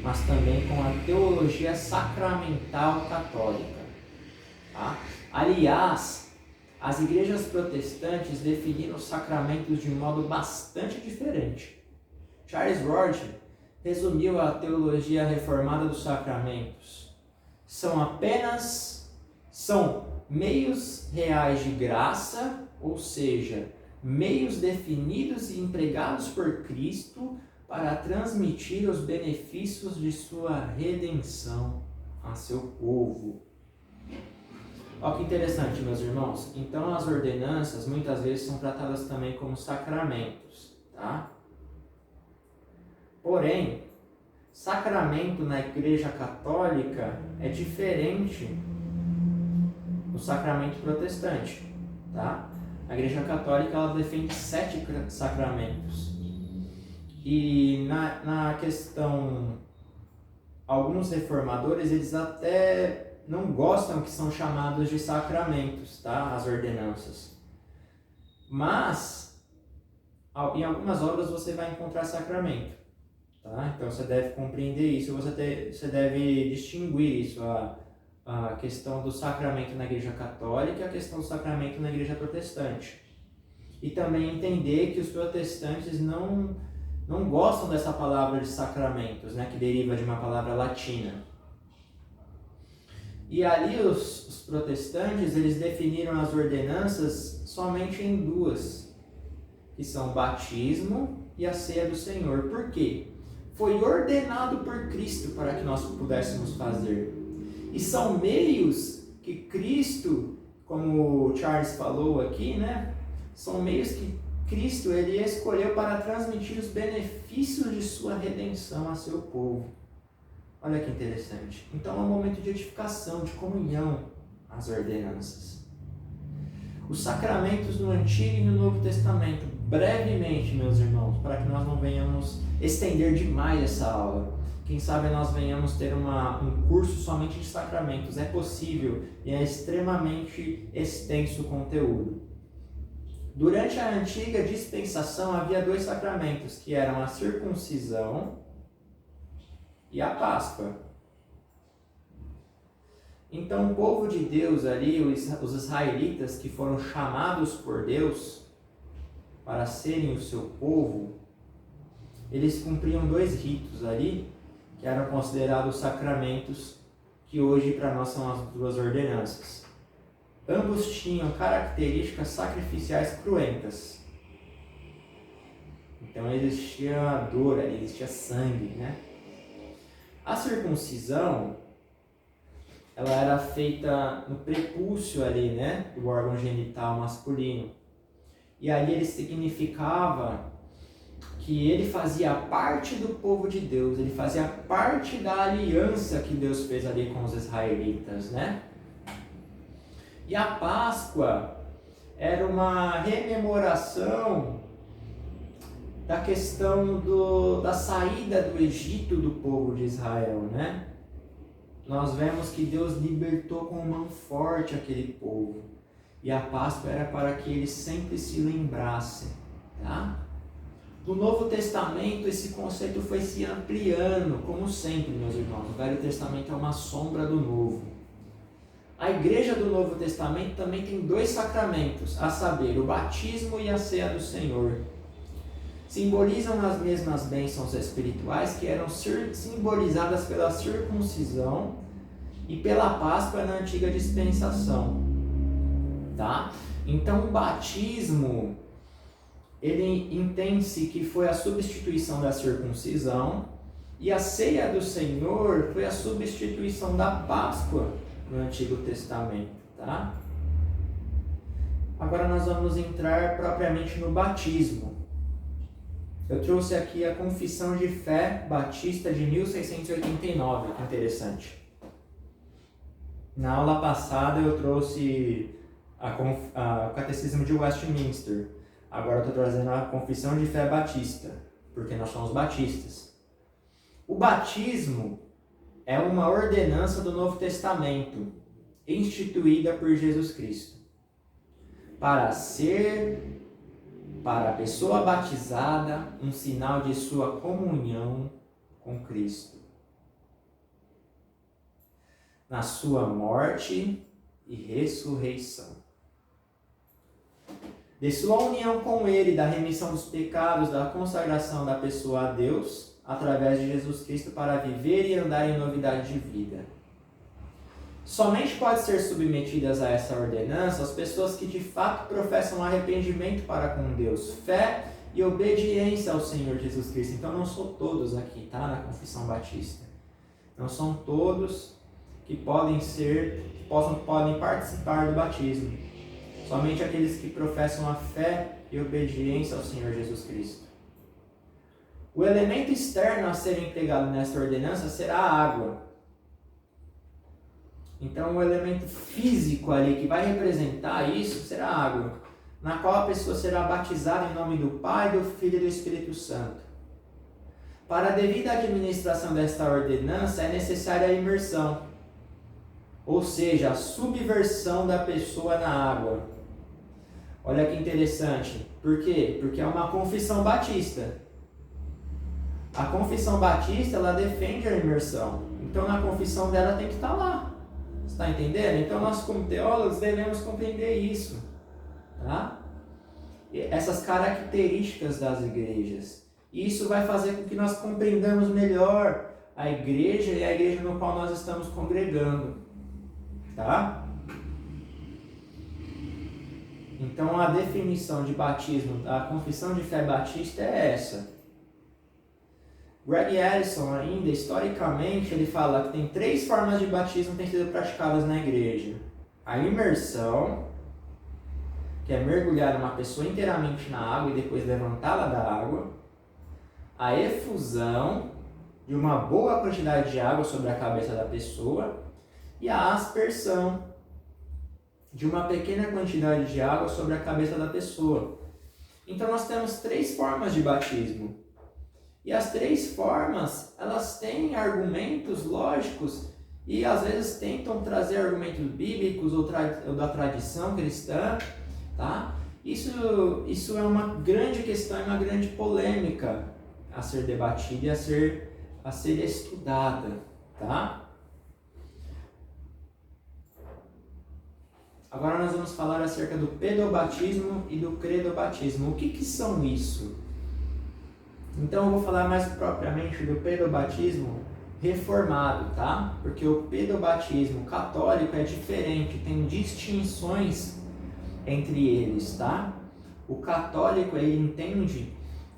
mas também com a teologia sacramental católica. Tá? Aliás, as igrejas protestantes definiram os sacramentos de um modo bastante diferente. Charles Ward resumiu a teologia reformada dos sacramentos. São meios reais de graça, ou seja, meios definidos e empregados por Cristo para transmitir os benefícios de sua redenção a seu povo. Olha que interessante, meus irmãos. Então, as ordenanças muitas vezes são tratadas também como sacramentos, tá? Porém, sacramento na Igreja Católica é diferente do sacramento protestante, tá? A Igreja Católica ela defende 7 sacramentos. E na questão, alguns reformadores, eles até não gostam que são chamados de sacramentos, tá? As ordenanças. Mas, em algumas obras você vai encontrar sacramento, tá? Então você deve compreender isso, você deve distinguir isso, a questão do sacramento na Igreja Católica e a questão do sacramento na Igreja Protestante. E também entender que os protestantes não gostam dessa palavra de sacramentos, né, que deriva de uma palavra latina. E ali os protestantes, eles definiram as ordenanças somente em 2, que são o batismo e a ceia do Senhor. Por quê? Foi ordenado por Cristo para que nós pudéssemos fazer. E são meios que Cristo, como o Charles falou aqui, né, são meios que Cristo ele escolheu para transmitir os benefícios de sua redenção a seu povo. Olha que interessante. Então é um momento de edificação, de comunhão, as ordenanças. Os sacramentos no Antigo e no Novo Testamento, brevemente, meus irmãos, para que nós não venhamos estender demais essa aula. Quem sabe nós venhamos ter um curso somente de sacramentos. É possível e é extremamente extenso o conteúdo. Durante a antiga dispensação havia 2 sacramentos, que eram a circuncisão e a Páscoa. Então o povo de Deus ali, os israelitas que foram chamados por Deus para serem o seu povo, eles cumpriam 2 ritos ali, que eram considerados sacramentos, que hoje para nós são as 2 ordenanças. Ambos tinham características sacrificiais cruentas. Então existia dor, existia sangue, né? A circuncisão, ela era feita no prepúcio ali, né? Do órgão genital masculino. E ali ele significava que ele fazia parte do povo de Deus, ele fazia parte da aliança que Deus fez ali com os israelitas, né? E a Páscoa era uma rememoração da questão da saída do Egito do povo de Israel, né? Nós vemos que Deus libertou com mão forte aquele povo. E a Páscoa era para que eles sempre se lembrassem, tá? No Novo Testamento, esse conceito foi se ampliando, como sempre, meus irmãos. O Velho Testamento é uma sombra do Novo. A igreja do Novo Testamento também tem 2 sacramentos, a saber, o batismo e a ceia do Senhor. simbolizam as mesmas bênçãos espirituais que eram simbolizadas pela circuncisão e pela Páscoa na antiga dispensação, tá? Então o batismo, ele entende-se que foi a substituição da circuncisão, e a ceia do Senhor foi a substituição da Páscoa no Antigo Testamento, tá? Agora nós vamos entrar propriamente no batismo. Eu trouxe aqui a Confissão de Fé Batista de 1689, que interessante. Na aula passada eu trouxe o Catecismo de Westminster. Agora eu estou trazendo a Confissão de Fé Batista, porque nós somos batistas. O batismo é uma ordenança do Novo Testamento, instituída por Jesus Cristo, para a pessoa batizada, um sinal de sua comunhão com Cristo, na sua morte e ressurreição, de sua união com Ele, da remissão dos pecados, da consagração da pessoa a Deus, através de Jesus Cristo, para viver e andar em novidade de vida. Somente pode ser submetidas a essa ordenança as pessoas que de fato professam arrependimento para com Deus, fé e obediência ao Senhor Jesus Cristo. Então não são todos aqui, tá? Na Confissão Batista. Não são todos que podem participar do batismo. Somente aqueles que professam a fé e obediência ao Senhor Jesus Cristo. O elemento externo a ser empregado nesta ordenança será a água. Então, o elemento físico ali que vai representar isso será a água, na qual a pessoa será batizada em nome do Pai, do Filho e do Espírito Santo. Para a devida administração desta ordenança é necessária a imersão, ou seja, a subversão da pessoa na água. Olha que interessante. Por quê? Porque é uma confissão batista. A confissão batista, ela defende a imersão. Então, na confissão dela tem que estar lá. Você está entendendo? Então, nós como teólogos devemos compreender isso. Tá? Essas características das igrejas. Isso vai fazer com que nós compreendamos melhor a igreja e a igreja no qual nós estamos congregando. Tá? Então, a definição de batismo da Confissão de Fé Batista é essa. Greg Allison, ainda, historicamente, ele fala que tem 3 formas de batismo que têm sido praticadas na igreja. A imersão, que é mergulhar uma pessoa inteiramente na água e depois levantá-la da água. A efusão, de uma boa quantidade de água sobre a cabeça da pessoa. E a aspersão, de uma pequena quantidade de água sobre a cabeça da pessoa. Então nós temos 3 formas de batismo. E as 3 formas, elas têm argumentos lógicos e às vezes tentam trazer argumentos bíblicos ou da tradição cristã, tá? Isso é uma grande questão, é uma grande polêmica a ser debatida e a ser estudada, tá? Agora nós vamos falar acerca do pedobatismo e do credobatismo. O que são isso? Então eu vou falar mais propriamente do pedobatismo reformado, tá? Porque o pedobatismo católico é diferente, tem distinções entre eles, tá? O católico, ele entende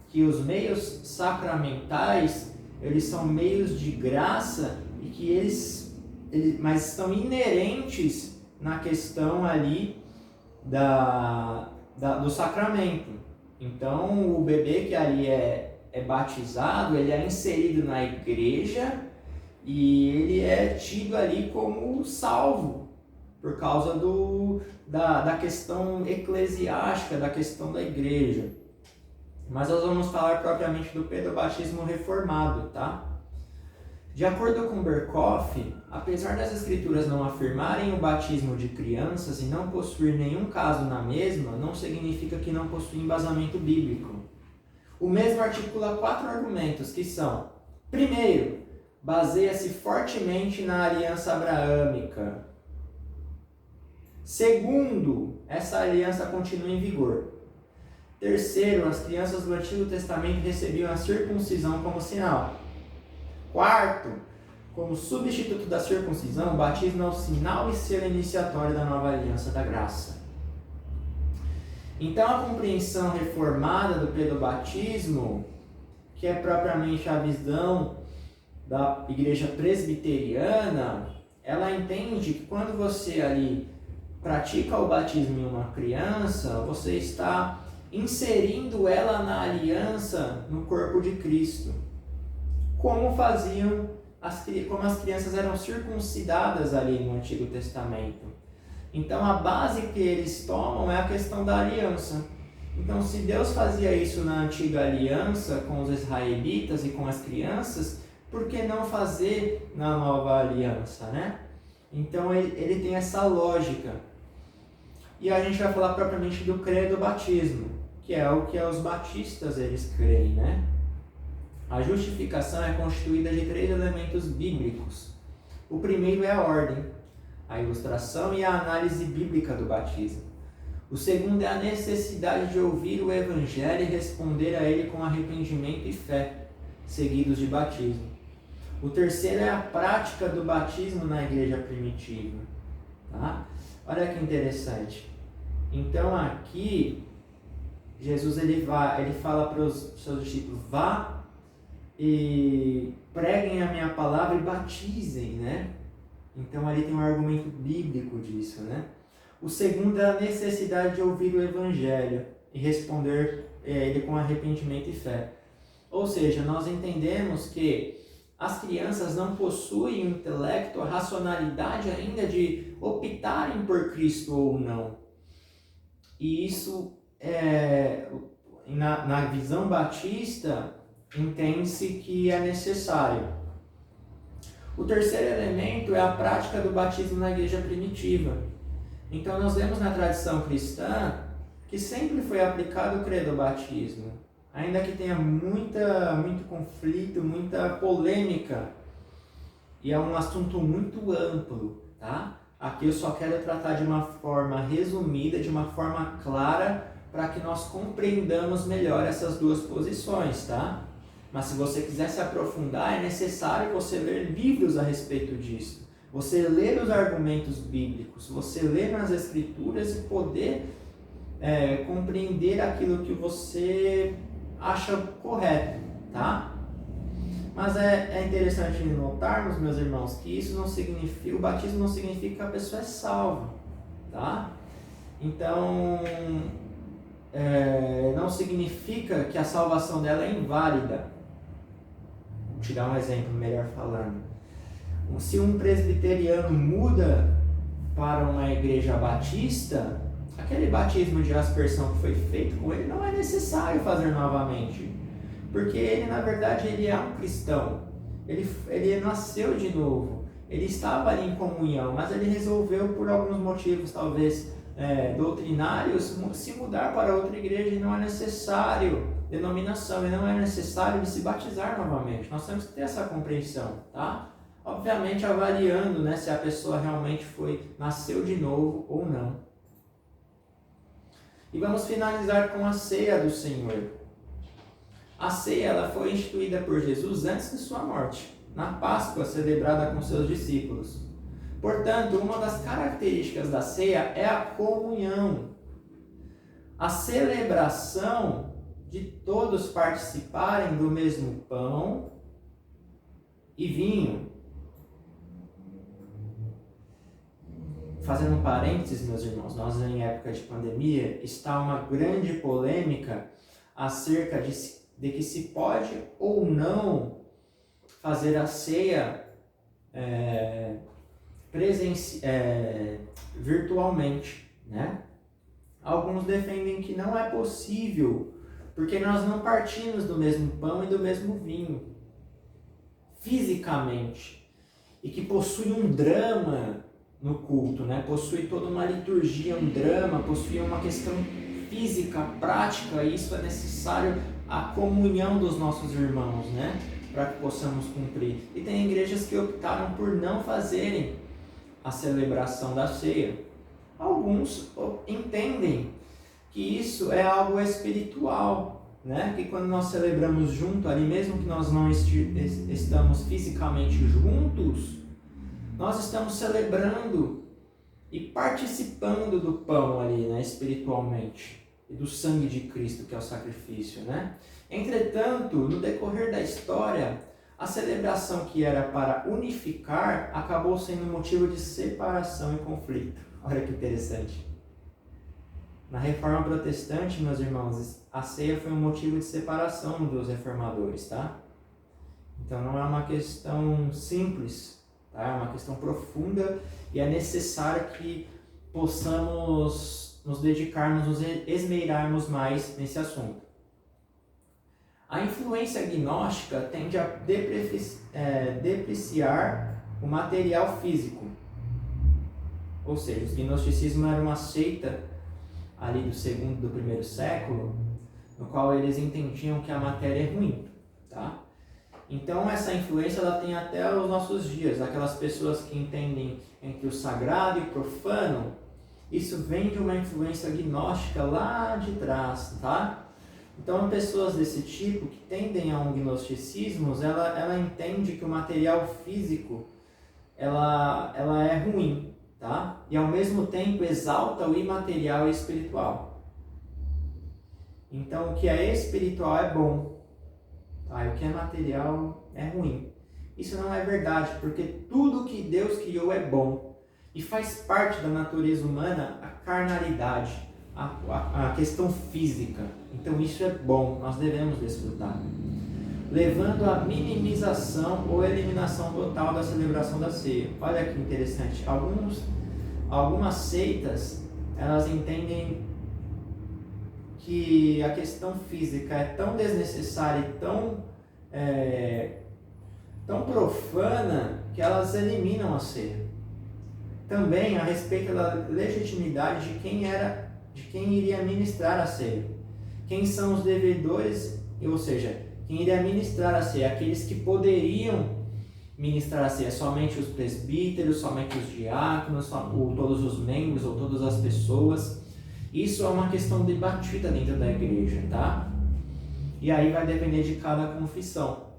que os meios sacramentais, eles são meios de graça e que mas estão inerentes na questão ali do sacramento. Então, o bebê que ali é batizado, ele é inserido na igreja e ele é tido ali como salvo por causa da questão eclesiástica, da questão da igreja. Mas nós vamos falar propriamente do pedobatismo reformado, tá? De acordo com Berkoff, apesar das escrituras não afirmarem o batismo de crianças e não possuir nenhum caso na mesma, não significa que não possui embasamento bíblico. O mesmo articula 4 argumentos, que são: primeiro, baseia-se fortemente na aliança abraâmica. Segundo, essa aliança continua em vigor. Terceiro, as crianças do Antigo Testamento recebiam a circuncisão como sinal. Quarto, como substituto da circuncisão, o batismo é o sinal e selo iniciatório da nova aliança da graça. Então, a compreensão reformada do pedobatismo, que é propriamente a visão da igreja presbiteriana, ela entende que quando você ali pratica o batismo em uma criança, você está inserindo ela na aliança no corpo de Cristo. Como as crianças eram circuncidadas ali no Antigo Testamento. Então a base que eles tomam é a questão da aliança. Então, se Deus fazia isso na antiga aliança com os israelitas e com as crianças, por que não fazer na nova aliança, né? Então ele tem essa lógica. E a gente vai falar propriamente do credo batismo, que é o que os batistas eles creem, né? A justificação é constituída de 3 elementos bíblicos. O primeiro é a ordem, a ilustração e a análise bíblica do batismo. O segundo é a necessidade de ouvir o Evangelho e responder a ele com arrependimento e fé, seguidos de batismo. O terceiro é a prática do batismo na igreja primitiva. Tá? Olha que interessante. Então aqui, Jesus ele fala para os seus discípulos, vá e preguem a minha palavra e batizem, né? Então ali tem um argumento bíblico disso, né? O segundo é a necessidade de ouvir o Evangelho e responder ele com arrependimento e fé. Ou seja, nós entendemos que as crianças não possuem o intelecto, a racionalidade ainda de optarem por Cristo ou não. E isso, na visão batista, entende-se que é necessário. O terceiro elemento é a prática do batismo na igreja primitiva. Então nós vemos na tradição cristã que sempre foi aplicado o credobatismo, ainda que tenha muito conflito, muita polêmica, e é um assunto muito amplo, tá? Aqui eu só quero tratar de uma forma resumida, de uma forma clara, para que nós compreendamos melhor essas duas posições, tá? Mas se você quiser se aprofundar, é necessário você ler livros a respeito disso. Você ler os argumentos bíblicos, você ler nas escrituras e poder compreender aquilo que você acha correto, tá? Mas é interessante notarmos, meus irmãos, que isso não significa, o batismo não significa que a pessoa é salva, tá? Então, não significa que a salvação dela é inválida. Vou te dar um exemplo, melhor falando. Se um presbiteriano muda para uma igreja batista, aquele batismo de aspersão que foi feito com ele não é necessário fazer novamente. Porque ele, na verdade, ele é um cristão. Ele nasceu de novo. Ele estava ali em comunhão, mas ele resolveu, por alguns motivos, talvez doutrinários, se mudar para outra igreja, e não é necessário denominação, e não é necessário de se batizar novamente. Nós temos que ter essa compreensão, tá? Obviamente avaliando, né, se a pessoa realmente nasceu de novo ou não. E vamos finalizar com a ceia do Senhor. A ceia ela foi instituída por Jesus antes de sua morte, na Páscoa celebrada com seus discípulos. Portanto, uma das características da ceia é a comunhão. A celebração de todos participarem do mesmo pão e vinho. Fazendo um parênteses, meus irmãos, nós em época de pandemia, está uma grande polêmica acerca de que se pode ou não fazer a ceia virtualmente, né? Alguns defendem que não é possível, porque nós não partimos do mesmo pão e do mesmo vinho, fisicamente, e que possui um drama no culto, né? Possui toda uma liturgia, um drama, possui uma questão física, prática, e isso é necessário a comunhão dos nossos irmãos, né? Para que possamos cumprir. E tem igrejas que optaram por não fazerem a celebração da ceia. Alguns entendem que isso é algo espiritual, né? Que quando nós celebramos junto ali, mesmo que nós não estamos fisicamente juntos, nós estamos celebrando e participando do pão ali, né, espiritualmente, e do sangue de Cristo, que é o sacrifício, né? Entretanto, no decorrer da história, a celebração que era para unificar acabou sendo motivo de separação e conflito. Olha que interessante. Na Reforma Protestante, meus irmãos, a ceia foi um motivo de separação dos reformadores, tá? Então não é uma questão simples, tá? É uma questão profunda e é necessário que possamos nos dedicarmos, nos esmerarmos mais nesse assunto. A influência gnóstica tende a depreciar o material físico. Ou seja, o gnosticismo era uma seita ali do primeiro século, no qual eles entendiam que a matéria é ruim, tá? Então essa influência ela tem até os nossos dias, aquelas pessoas que entendem entre o sagrado e o profano, isso vem de uma influência gnóstica lá de trás, tá? Então pessoas desse tipo que tendem a um gnosticismo, ela entende que o material físico ela é ruim, tá? E ao mesmo tempo exalta o imaterial e espiritual. Então o que é espiritual é bom, tá? E o que é material é ruim. Isso não é verdade, porque tudo que Deus criou é bom. E faz parte da natureza humana a carnalidade, a questão física. Então isso é bom, nós devemos desfrutar. Levando à minimização ou eliminação total da celebração da ceia. Olha que interessante. Algumas seitas, elas entendem que a questão física é tão desnecessária e tão profana que elas eliminam a ceia. Também a respeito da legitimidade de quem iria ministrar a ceia. Quem são os devedores, ou seja, quem iria ministrar a ceia? Aqueles que poderiam ministrar a ceia, somente os presbíteros, somente os diáconos, ou todos os membros, ou todas as pessoas. Isso é uma questão debatida dentro da igreja, tá? E aí vai depender de cada confissão.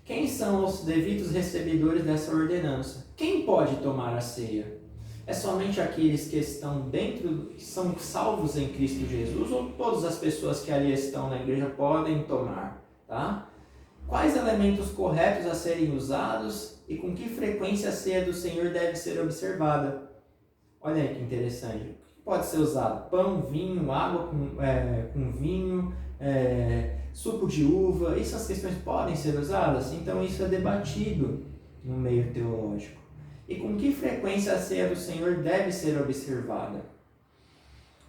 Quem são os devidos recebedores dessa ordenança? Quem pode tomar a ceia? É somente aqueles que estão dentro, que são salvos em Cristo Jesus, ou todas as pessoas que ali estão na igreja podem tomar, tá? Quais elementos corretos a serem usados e com que frequência a ceia do Senhor deve ser observada? Olha aí que interessante. O que pode ser usado? Pão, vinho, água com vinho, suco de uva. Essas questões podem ser usadas? Então isso é debatido no meio teológico. E com que frequência a ceia do Senhor deve ser observada?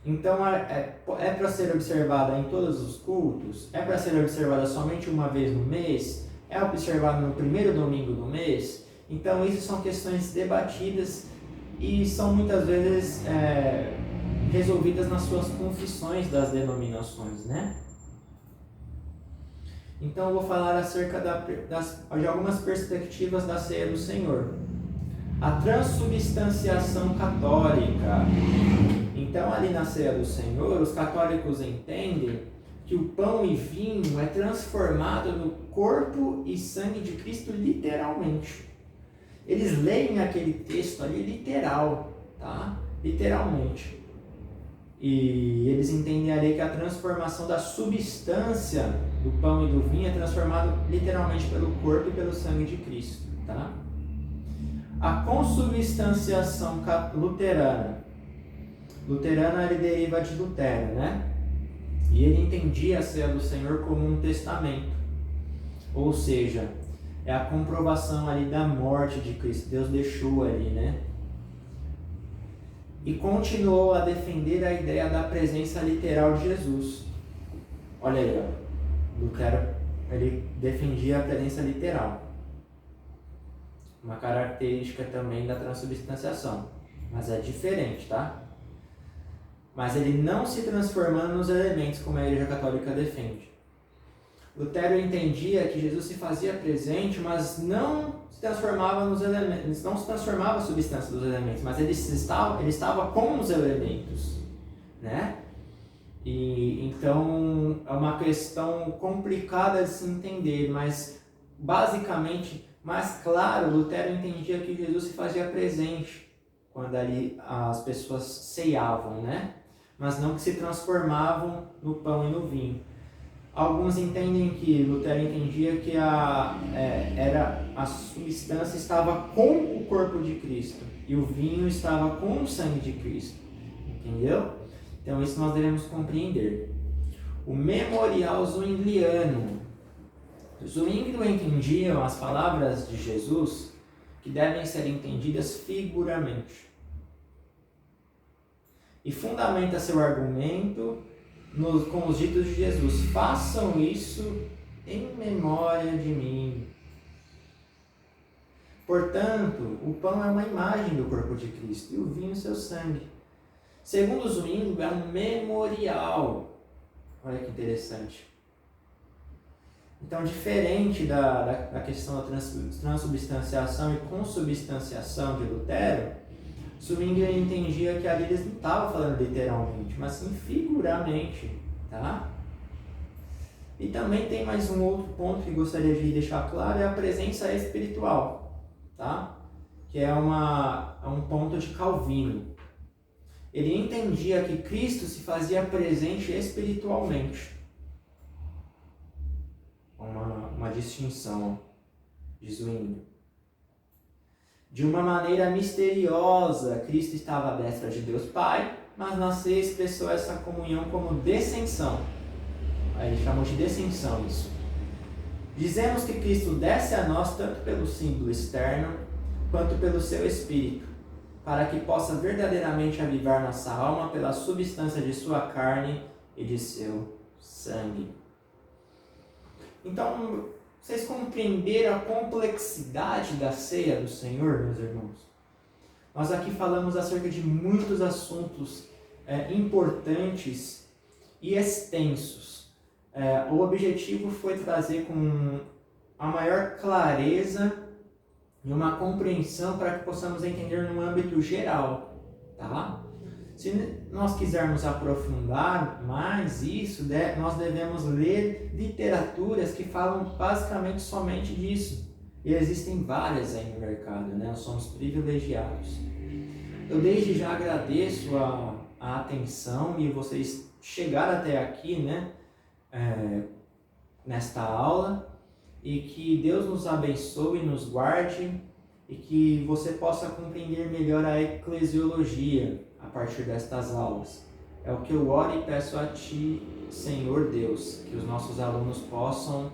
Então é para ser observada em todos os cultos? É para ser observada somente uma vez no mês? É observada no primeiro domingo do mês? Então isso são questões debatidas e são muitas vezes resolvidas nas suas confissões das denominações, né? Então eu vou falar acerca de algumas perspectivas da ceia do Senhor. A transubstanciação católica. Então ali na ceia do Senhor, os católicos entendem que o pão e vinho é transformado no corpo e sangue de Cristo literalmente. Eles leem aquele texto ali literal, tá? Literalmente. E eles entendem ali que a transformação da substância do pão e do vinho é transformado literalmente pelo corpo e pelo sangue de Cristo, tá? A consubstanciação luterana. Luterana ele deriva de Lutero, né? E ele entendia a ceia do Senhor como um testamento. Ou seja, é a comprovação ali da morte de Cristo. Deus deixou ali, né? E continuou a defender a ideia da presença literal de Jesus. Olha aí, ó. Lutero, ele defendia a presença literal. Uma característica também da transubstanciação. Mas é diferente, tá? Mas ele não se transformando nos elementos como a Igreja Católica defende. Lutero entendia que Jesus se fazia presente, mas não se transformava nos elementos, não se transformava a substância dos elementos, mas ele estava com os elementos, né? E então é uma questão complicada de se entender, mas basicamente, mais claro, Lutero entendia que Jesus se fazia presente quando ali as pessoas ceiavam, né? Mas não que se transformavam no pão e no vinho. Alguns entendem que Lutero entendia que a substância estava com o corpo de Cristo e o vinho estava com o sangue de Cristo. Entendeu? Então isso nós devemos compreender. O memorial zwingliano. Zwinglio entendia as palavras de Jesus que devem ser entendidas figuramente. E fundamenta seu argumento com os ditos de Jesus: façam isso em memória de mim. Portanto, o pão é uma imagem do corpo de Cristo e o vinho seu sangue. Segundo Zwinglio, é um memorial. Olha que interessante. Então, diferente da questão da transubstanciação e consubstanciação de Lutero, Zwinglio entendia que ali eles não estavam falando literalmente, mas sim figuramente, tá? E também tem mais um outro ponto que gostaria de deixar claro, é a presença espiritual, tá? Que é um ponto de Calvino. Ele entendia que Cristo se fazia presente espiritualmente. Uma distinção de Zwinglio. De uma maneira misteriosa, Cristo estava à destra de Deus Pai, mas Nascer expressou essa comunhão como descensão. Aí ele chamou de descensão isso. Dizemos que Cristo desce a nós tanto pelo símbolo externo, quanto pelo seu Espírito, para que possa verdadeiramente avivar nossa alma pela substância de sua carne e de seu sangue. Então, vocês compreenderam a complexidade da ceia do Senhor, meus irmãos? Nós aqui falamos acerca de muitos assuntos importantes e extensos. O objetivo foi trazer com a maior clareza e uma compreensão para que possamos entender no âmbito geral, tá? Se nós quisermos aprofundar mais isso, nós devemos ler literaturas que falam basicamente somente disso. E existem várias aí no mercado, né? Nós somos privilegiados. Eu desde já agradeço a atenção e vocês chegaram até aqui, né? Nesta aula. E que Deus nos abençoe e nos guarde e que você possa compreender melhor a eclesiologia a partir destas aulas. É o que eu oro e peço a Ti, Senhor Deus, que os nossos alunos possam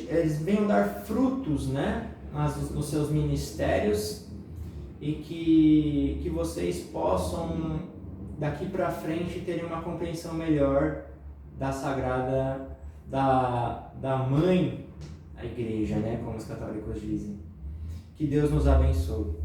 eles venham dar frutos, né, nos seus ministérios e que vocês possam daqui para frente terem uma compreensão melhor da sagrada, da mãe, a igreja, né, como os católicos dizem. Que Deus nos abençoe.